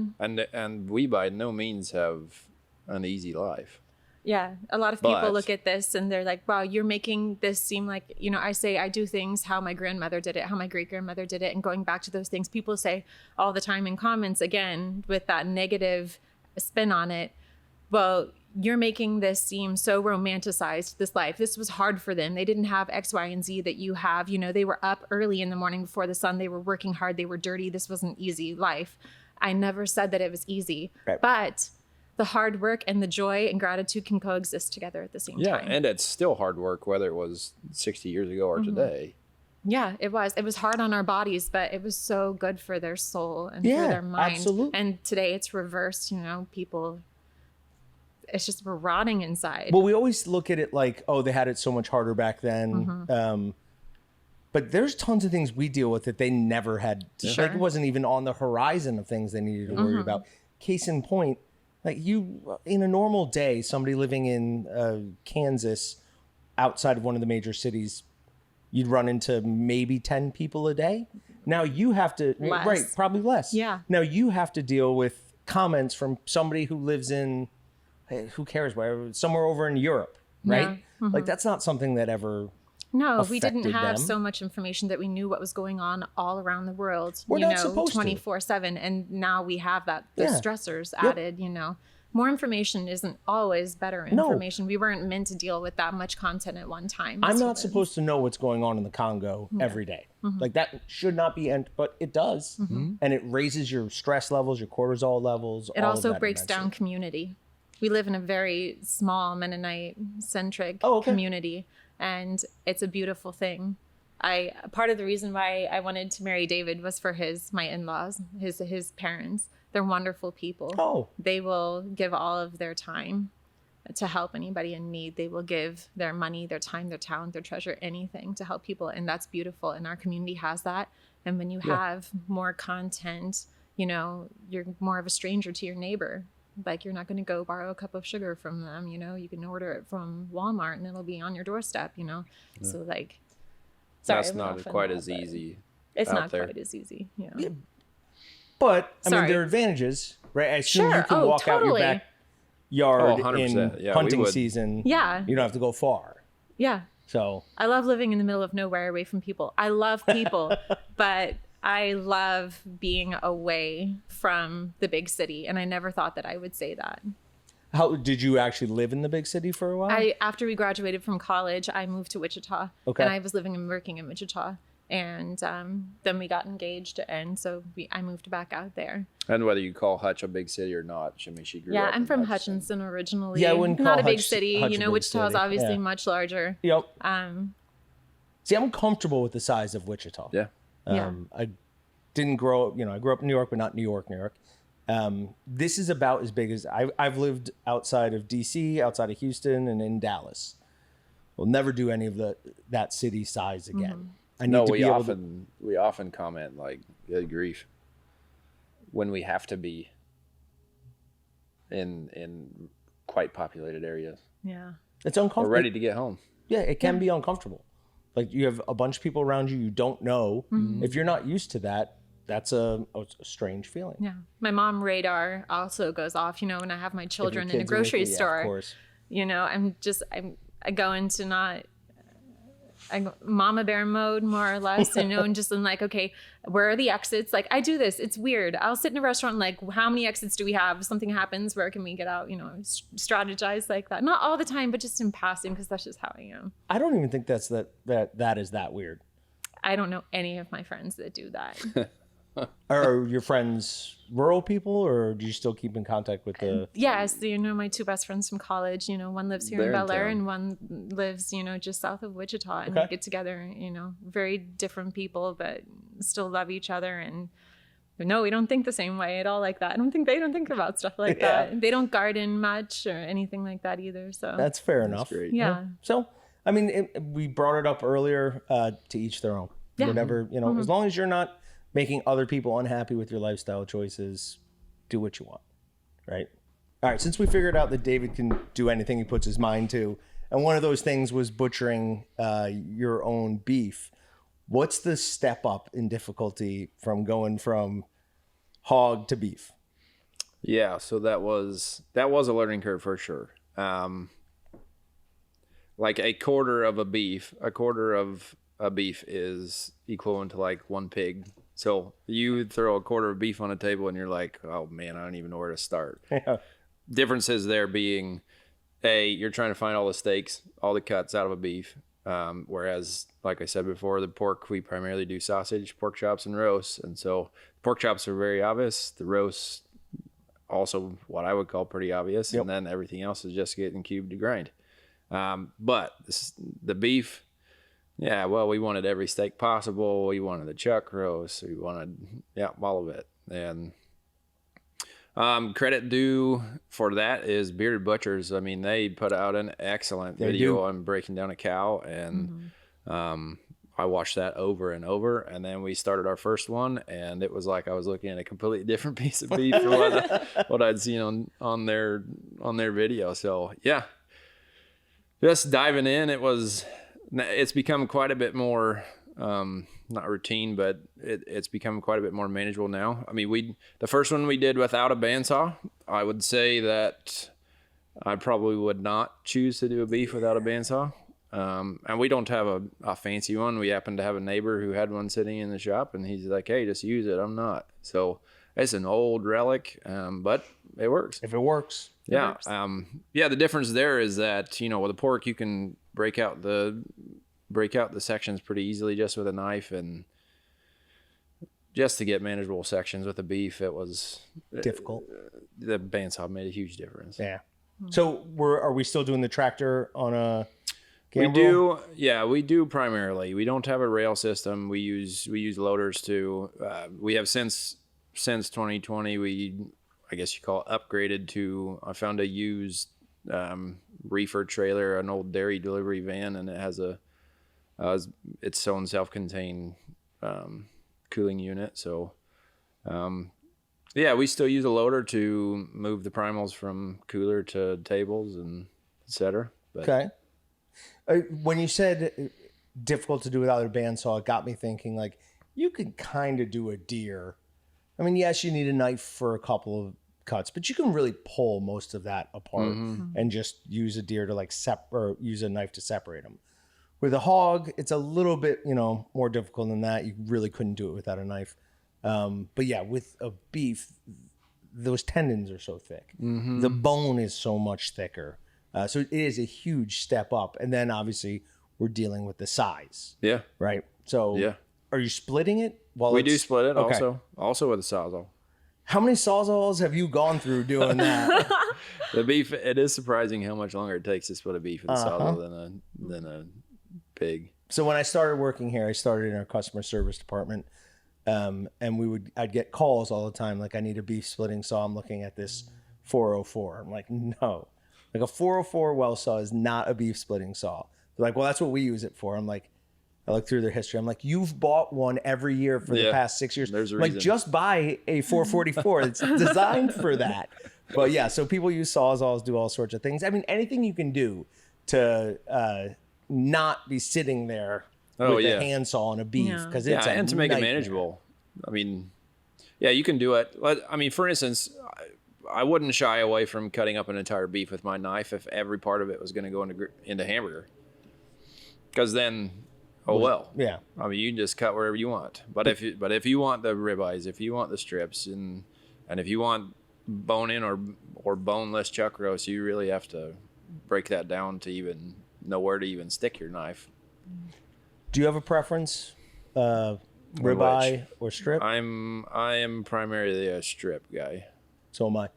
And we by no means have an easy life. Yeah. A lot of people look at this and they're like, wow, you're making this seem like, I say I do things how my grandmother did it, how my great grandmother did it. And going back to those things, people say all the time in comments, again, with that negative spin on it, well, you're making this seem so romanticized, this life. This was hard for them. They didn't have X, Y, and Z that you have. They were up early in the morning before the sun. They were working hard. They were dirty. This was an easy life. I never said that it was easy. Right. But the hard work and the joy and gratitude can coexist together at the same time. Yeah, and it's still hard work, whether it was 60 years ago or today. Yeah, it was. It was hard on our bodies, but it was so good for their soul and for their mind. Absolutely. And today it's reversed, people... It's just we're rotting inside. Well, we always look at it like, oh, they had it so much harder back then. But there's tons of things we deal with that they never had. Sure. Like, it wasn't even on the horizon of things they needed to worry about. Case in point, like in a normal day, somebody living in Kansas outside of one of the major cities, you'd run into maybe 10 people a day. Now you have to, Less. right, probably less. Yeah. Now you have to deal with comments from somebody who lives in, hey, who cares, where, somewhere over in Europe, right? Yeah. Like that's not something that ever No, we didn't affected have them. so much information that we knew what was going on all around the world, We're not supposed to. 24/7. And now we have that, the Yeah. stressors added, More information isn't always better No. information. We weren't meant to deal with that much content at one time. I'm as not humans. supposed to know what's going on in the Congo every day. Like that should not be, but it does. And it raises your stress levels, your cortisol levels. It all of also that breaks immensely. down community. We live in a very small Mennonite-centric Oh, okay. community, and it's a beautiful thing. Part of the reason why I wanted to marry David was for my in-laws, his parents. They're wonderful people. Oh. They will give all of their time to help anybody in need. They will give their money, their time, their talent, their treasure, anything to help people, and that's beautiful. And our community has that. And when you have more content, you're more of a stranger to your neighbor. Like you're not going to go borrow a cup of sugar from them. You can order it from Walmart and it'll be on your doorstep. So like, sorry, That's I went not off on quite that, as but easy. It's out not there. quite as easy. But I mean, Sorry. there are advantages, right? I assume Sure. you can Oh, walk out your totally. backyard 100%. in Yeah, we hunting would. season. Yeah. You don't have to go far. Yeah. So I love living in the middle of nowhere away from people. I love people, but I love being away from the big city. And I never thought that I would say that. how did you actually live in the big city for a while? After we graduated from college, I moved to Wichita. Okay. And I was living and working in Wichita. And then we got engaged. And so I moved back out there. And whether you call Hutch a big city or not, she grew Yeah, up I'm in from Hutchinson. Hutchinson originally. Yeah, I wouldn't not call a big Hutch city. a big Wichita's city. obviously Yeah. much larger. Yep. Um, See, I'm comfortable with the size of Wichita. Yeah. I didn't grow up, I grew up in New York, but not New York. This is about as big as I've lived outside of DC, outside of Houston, and in Dallas. We'll never do any of that city size again. I need No, to we be able to. we often comment like, good grief, when we have to be in quite populated areas. yeah. It's We're uncomfortable. ready to get home. Yeah, it can be uncomfortable. Like you have a bunch of people around you don't know. If you're not used to that, that's a strange feeling. Yeah. My mom radar also goes off, when I have my If your children in a kids are with grocery you, yeah, store. of course. I go into I go mama bear mode more or less, and just I'm like, okay, where are the exits? Like I do this. It's weird. I'll sit in a restaurant and like, how many exits do we have? If something happens, where can we get out? Strategize like that. Not all the time, but just in passing, because that's just how I am. I don't even think that is that weird. I don't know any of my friends that do that. Are your friends rural people, or do you still keep in contact with the? Yes, my two best friends from college. One lives here They're in in Bel Air, town. and one lives, just south of Wichita. And Okay. we get together. Very different people, but still love each other. And no, we don't think the same way at all. Like that. They don't think about stuff like Yeah. that. They don't garden much or anything like that either. So That's fair enough. great. yeah. So, I mean, we brought it up earlier. To each their own. Yeah. Whatever as long as you're not making other people unhappy with your lifestyle choices, do what you want, right? All right. Since we figured out that David can do anything he puts his mind to, and one of those things was butchering your own beef, what's the step up in difficulty from going from hog to beef? Yeah, so that was a learning curve for sure. Like a quarter of a beef is equivalent to like one pig. So you throw a quarter of beef on a table and you're like, oh man, I don't even know where to start. Yeah. Differences there being, you're trying to find all the steaks, all the cuts out of a beef. Whereas, like I said before, the pork, we primarily do sausage, pork chops, and roasts. And so pork chops are very obvious. The roasts, also what I would call pretty obvious. Yep. And then everything else is just getting cubed to grind. But the beef, yeah, well, we wanted every steak possible. We wanted the chuck roast. We wanted, all of it. And credit due for that is Bearded Butchers. I mean, they put out an excellent video on breaking down a cow, and I watched that over and over. And then we started our first one, and it was like I was looking at a completely different piece of beef from what I'd seen on their video. So yeah, just diving in, it's become quite a bit more, not routine, but it's become quite a bit more manageable now. I mean, the first one we did without a bandsaw, I would say that I probably would not choose to do a beef without a bandsaw. And we don't have a fancy one. We happen to have a neighbor who had one sitting in the shop, and he's like, hey, just use it. I'm not. So it's an old relic, but it works. If it works. Yeah. It works. The difference there is that, with a pork, you can break out the sections pretty easily just with a knife, and just to get manageable sections with a beef, it was difficult. The bandsaw made a huge difference. Yeah. So are we still doing the tractor on a gambrel? We do primarily. We don't have a rail system. We use loaders too. We have since 2020, I guess you call it upgraded to, I found a used reefer trailer, an old dairy delivery van, and it has its own self-contained cooling unit. So we still use a loader to move the primals from cooler to tables and etc. Okay. When you said difficult to do without a bandsaw, it got me thinking, like, you could kind of do a deer. I mean, yes, you need a knife for a couple of cuts, but you can really pull most of that apart and just use a deer to or use a knife to separate them. With a hog, it's a little bit, more difficult than that. You really couldn't do it without a knife. But yeah, with a beef, those tendons are so thick. The bone is so much thicker. So it is a huge step up. And then obviously we're dealing with the size. Yeah. Right. So are you splitting it? We do split it also with a sawzall. How many sawzalls have you gone through doing that? The beef, it is surprising how much longer it takes to split a beef with a sawzall than a pig. So when I started working here, I started in our customer service department. And I'd get calls all the time. Like, I need a beef splitting saw. I'm looking at this 404. I'm like, no, like a 404 well saw is not a beef splitting saw. They're like, well, that's what we use it for. I'm like, I look through their history. I'm like, you've bought one every year for the past 6 years. There's a like, reason. just buy a 444. It's designed for that. But yeah, so people use sawzalls, do all sorts of things. I mean, anything you can do to not be sitting there with a handsaw on a beef, because it's and to make it manageable. I mean, you can do it. I mean, for instance, I wouldn't shy away from cutting up an entire beef with my knife if every part of it was going to go into hamburger. Because then, yeah. I mean, you can just cut wherever you want. But if you want the ribeyes, if you want the strips, and if you want bone-in or boneless chuck roast, you really have to break that down to even know where to even stick your knife. Do you have a preference, ribeye or strip? I am primarily a strip guy. So am I.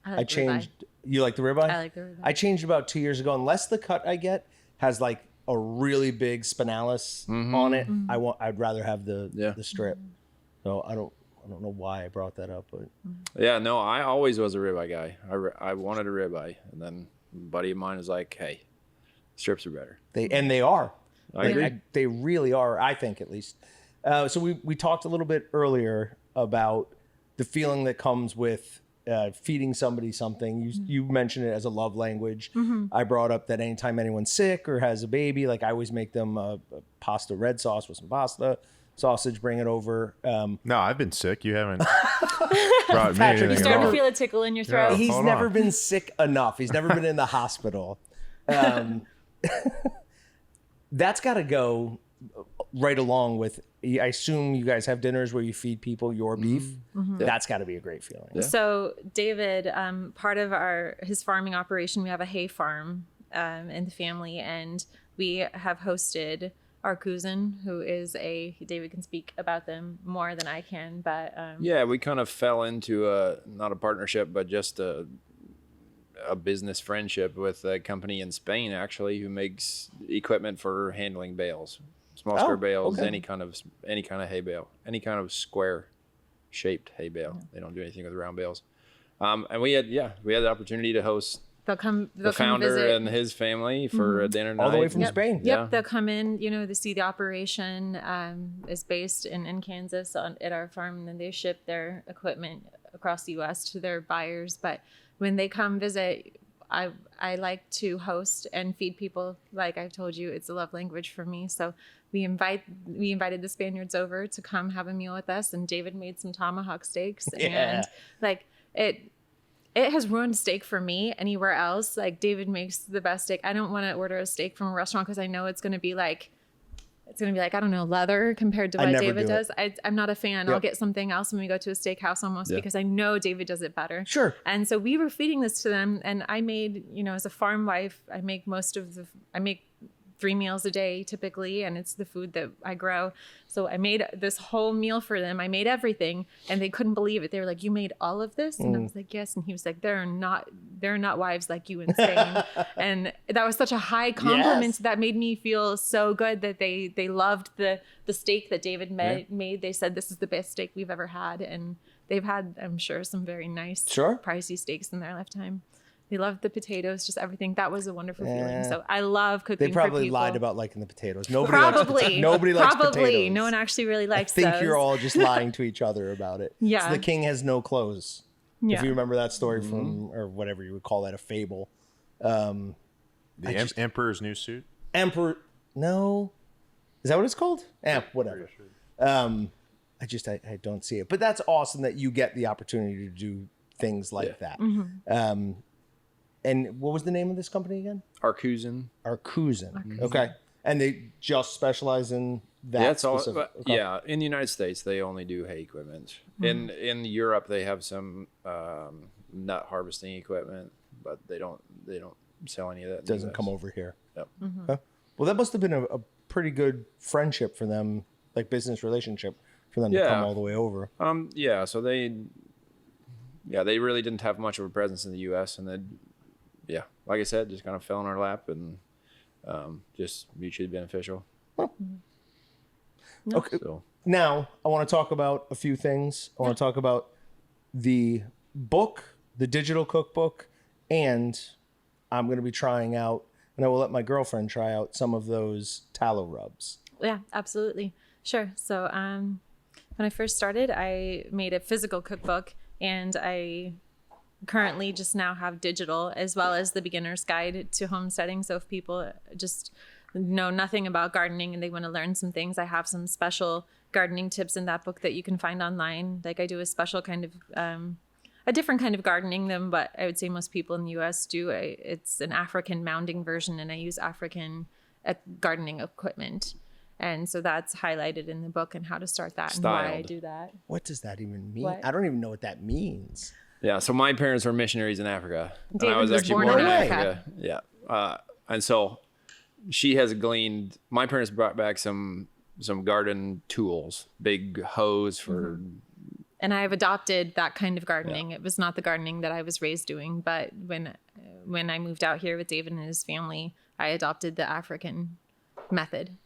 I changed. ribeye. You like the ribeye? I like the ribeye. I changed about 2 years ago. Unless the cut I get has like a really big spinalis on it, I'd rather have the strip. So I don't know why I brought that up, but I always was a ribeye guy. I wanted a ribeye, and then a buddy of mine was like, "Hey, strips are better." They are. I agree. They really are. I think, at least. So we talked a little bit earlier about the feeling that comes with feeding somebody something. You mentioned it as a love language. I brought up that anytime anyone's sick or has a baby, like, I always make them a pasta red sauce with some pasta, sausage, bring it over. No, I've been sick. You haven't brought me Patrick, anything. You starting to feel a tickle in your throat. He's Hold never on. been sick enough. He's never been in the hospital. That's got to go right along with, I assume you guys have dinners where you feed people your beef. That's got to be a great feeling. Yeah. So David, part of his farming operation, we have a hay farm in the family, and we have hosted our cousin, who is David can speak about them more than I can, but we kind of fell into not a partnership, but just a business friendship with a company in Spain, actually, who makes equipment for handling bales, small square bales, okay. any kind of hay bale, any kind of square shaped hay bale. They don't do anything with round bales. And we had the opportunity to host the founder and his family for a dinner night. All the way from Spain. Yep, they'll come in, to see the operation is based in Kansas at our farm, and then they ship their equipment across the U.S. to their buyers. But when they come visit, I like to host and feed people. Like I've told you, it's a love language for me. So we invited the Spaniards over to come have a meal with us, and David made some tomahawk steaks. And like it has ruined steak for me anywhere else. Like David makes the best steak. I don't want to order a steak from a restaurant because I know it's going to be like, I don't know, leather compared to what David does. I'm not a fan. I'll get something else when we go to a steakhouse almost because I know David does it better. Sure. And so we were feeding this to them, and I made, as a farm wife, I make 3 meals a day typically, and it's the food that I grow. So I made this whole meal for them. I made everything, and they couldn't believe it. They were like, "You made all of this?" And I was like, "Yes." And he was like, "There are not wives like you in Spain." And that was such a high compliment that made me feel so good that they loved the steak that David made. They said, "This is the best steak we've ever had." And they've had, I'm sure, some very nice pricey steaks in their lifetime. They loved the potatoes, just everything. That was a wonderful feeling. So I love cooking. They probably for people. lied about liking the potatoes. Nobody likes potatoes. No one actually really likes I think those. you're all just lying to each other about it. Yeah. So the king has no clothes. Yeah. If you remember that story from, or whatever you would call that, a fable. Emperor's New Suit? Emperor, no. Is that what it's called? Whatever. I don't see it. But that's awesome that you get the opportunity to do things like that. Mm-hmm. And what was the name of this company again? Arcusin. Okay. And they just specialize in that. Yeah, it's all, yeah, in the United States, they only do hay equipment. Mm-hmm. In Europe, they have some nut harvesting equipment, but they don't sell any of that. Doesn't come over here. Yep. Mm-hmm. Huh? Well, that must have been a pretty good friendship for them, like business relationship for them to come all the way over. Yeah. So they really didn't have much of a presence in the U.S. and then, like I said, just kind of fell in our lap and just mutually beneficial. Okay. So. Now, I want to talk about a few things. I want to talk about the book, the digital cookbook, and I'm going to be trying out, and I will let my girlfriend try out some of those tallow rubs. Yeah, absolutely. Sure. So when I first started, I made a physical cookbook, and I currently just now have digital as well as the beginner's guide to homesteading. So if people just know nothing about gardening and they want to learn some things, I have some special gardening tips in that book that you can find online. Like I do a special kind of a different kind of gardening than what I would say most people in the US do. It's an African mounding version, and I use African gardening equipment. And so that's highlighted in the book and how to start that and why I do that. What does that even mean? What? I don't even know what that means. Yeah, so my parents were missionaries in Africa. David and I was actually born born in in Africa. Yeah. And so she has gleaned, my parents brought back some garden tools, big hose for... And I've adopted that kind of gardening. It was not the gardening that I was raised doing, but when I moved out here with David and his family, I adopted the African method.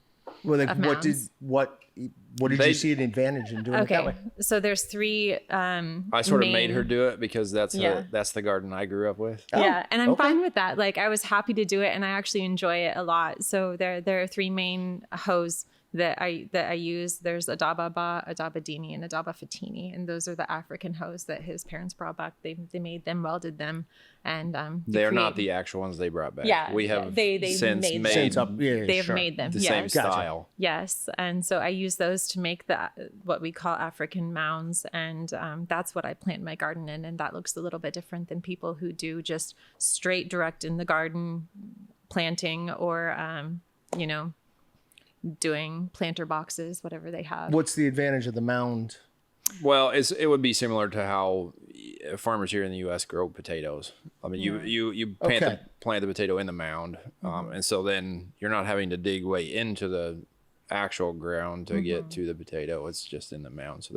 Well, like, what did you see an advantage in doing it that way? So there's 3 I sort of made her do it because that's the garden I grew up with. Yeah, and I'm fine with that. Like I was happy to do it, and I actually enjoy it a lot. So there are 3 main hose that I use. There's Adaba Ba, Adaba Dini, and Adaba Fatini, and those are the African hose that his parents brought back. They made them, welded them, and they are not the actual ones they brought back. Yeah, we have they since made made them. They have made them the same style. Yes, and so I use those to make what we call African mounds, and that's what I plant my garden in, and that looks a little bit different than people who do just straight direct in the garden planting or doing planter boxes, whatever they have. What's the advantage of the mound? Well, it would be similar to how farmers here in the U.S. grow potatoes. I mean, you plant the potato in the mound, and so then you're not having to dig way into the actual ground to get to the potato. It's just in the mound.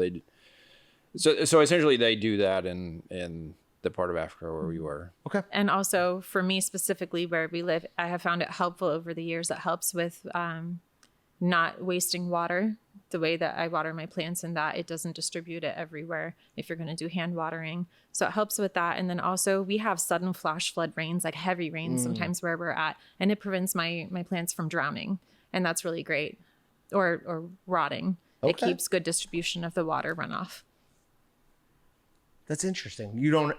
So essentially they do that in the part of Africa where we were. Okay. And also for me specifically where we live, I have found it helpful over the years. It helps with not wasting water the way that I water my plants, and that it doesn't distribute it everywhere if you're going to do hand watering. So it helps with that. And then also we have sudden flash flood rains, like heavy rains sometimes where we're at, and it prevents my plants from drowning. And that's really great. Or rotting. Okay. It keeps good distribution of the water runoff. That's interesting. You don't,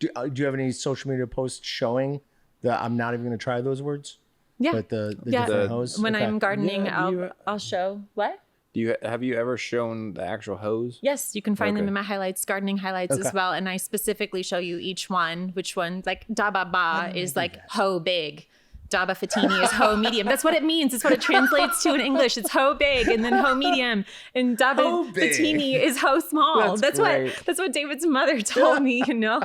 Do you have any social media posts showing that I'm not even going to try those words? Yeah. But the different hose? When Okay. I'm gardening, Yeah, I'll show what? Have you ever shown the actual hose? Yes, you can find them Okay. in my highlights, gardening highlights as well. And I specifically show you each one, which one, like Daba Ba is like hoe big. Daba Fatini is hoe medium. That's what it means. It's what it translates to in English. It's hoe big and then hoe medium. And Daba Fatini is hoe small. That's what David's mother told me, you know?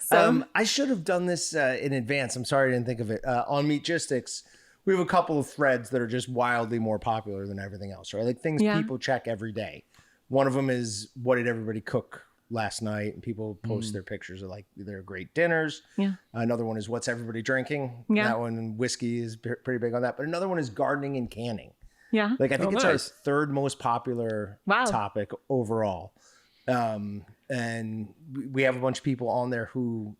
So I should have done this in advance. I'm sorry I didn't think of it. On Meatgistics, we have a couple of threads that are just wildly more popular than everything else, right? Like things people check every day. One of them is, what did everybody cook last night? And people post their pictures of like their great dinners. Yeah. Another one is, what's everybody drinking? Yeah. That one, whiskey is pretty big on that. But another one is gardening and canning. yeah. Like I think it's our nice. third most popular Wow. topic overall. And we have a bunch of people on there who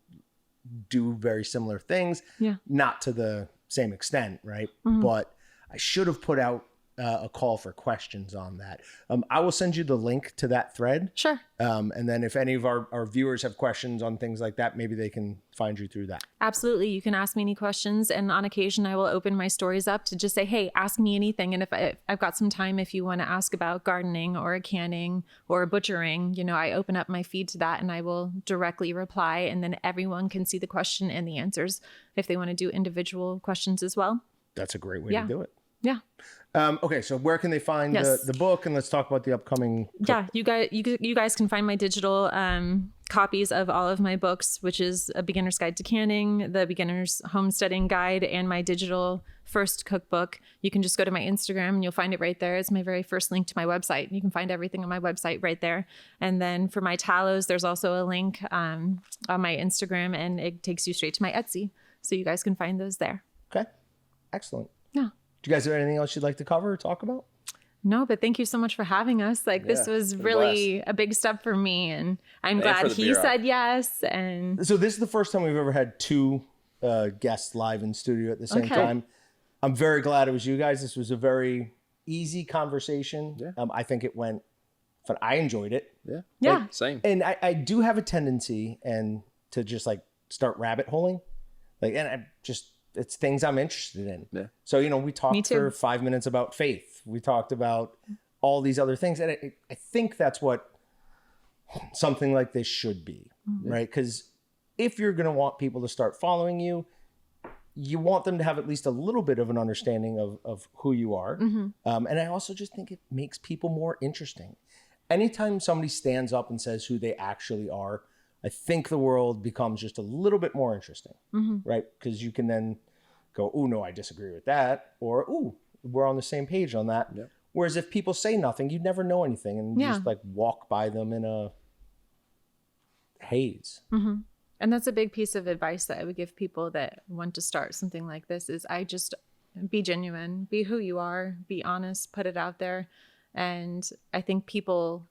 do very similar things. Yeah. Not to the same extent, right? But I should have put out a call for questions on that. I will send you the link to that thread. Sure. And then if any of our viewers have questions on things like that, maybe they can find you through that. Absolutely. You can ask me any questions. And on occasion, I will open my stories up to just say, hey, ask me anything. And if I've got some time, if you want to ask about gardening or canning or butchering, you know, I open up my feed to that and I will directly reply. And then everyone can see the question and the answers if they want to do individual questions as well. That's a great way to do it. Yeah. Okay, so where can they find the book? And let's talk about the upcoming. Yeah, you guys can find my digital copies of all of my books, which is A Beginner's Guide to Canning, The Beginner's Homesteading Guide, and my digital first cookbook. You can just go to my Instagram and you'll find it right there. It's my very first link to my website. You can find everything on my website right there. And then for my tallows, there's also a link on my Instagram, and it takes you straight to my Etsy. So you guys can find those there. Okay, excellent. Yeah. Do you guys have anything else you'd like to cover or talk about? No, but thank you so much for having us. Like this was really a big step for me, and I'm glad he said yes. And so this is the first time we've ever had two guests live in studio at the same time. I'm very glad it was you guys. This was a very easy conversation. Yeah. I think it went, but I enjoyed it. Yeah. yeah, Same. And I do have a tendency to just like start rabbit holing, like, and I just, it's things I'm interested in. Yeah. So, you know, we talked for 5 minutes about faith. We talked about all these other things. And I think that's what something like this should be, right? Because if you're going to want people to start following you, you want them to have at least a little bit of an understanding of who you are. And I also just think it makes people more interesting. Anytime somebody stands up and says who they actually are, I think the world becomes just a little bit more interesting, right? Because you can then go, oh, no, I disagree with that. Or, oh, we're on the same page on that. Yeah. Whereas if people say nothing, you'd never know anything and just like walk by them in a haze. And that's a big piece of advice that I would give people that want to start something like this is I just be genuine, be who you are, be honest, put it out there. And I think people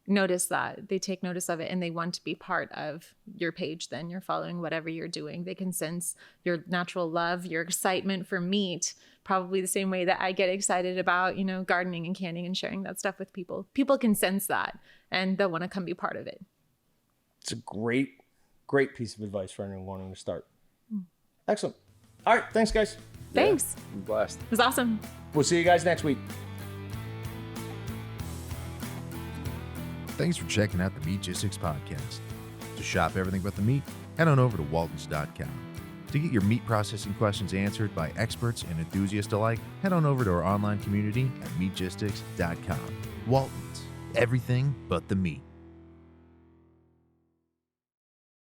notice that, they take notice of it, and they want to be part of your page. Then you're following whatever you're doing. They can sense your natural love, your excitement for meat, probably the same way that I get excited about, you know, gardening and canning and sharing that stuff with people. People can sense that and they'll want to come be part of it. It's a great piece of advice for anyone wanting to start. Excellent. All right. Thanks, guys. Thanks. I'm blessed. It was awesome. We'll see you guys next week. Thanks for checking out the Meatgistics podcast. To shop everything but the meat, head on over to waltons.com. To get your meat processing questions answered by experts and enthusiasts alike, head on over to our online community at meatgistics.com. Waltons, everything but the meat.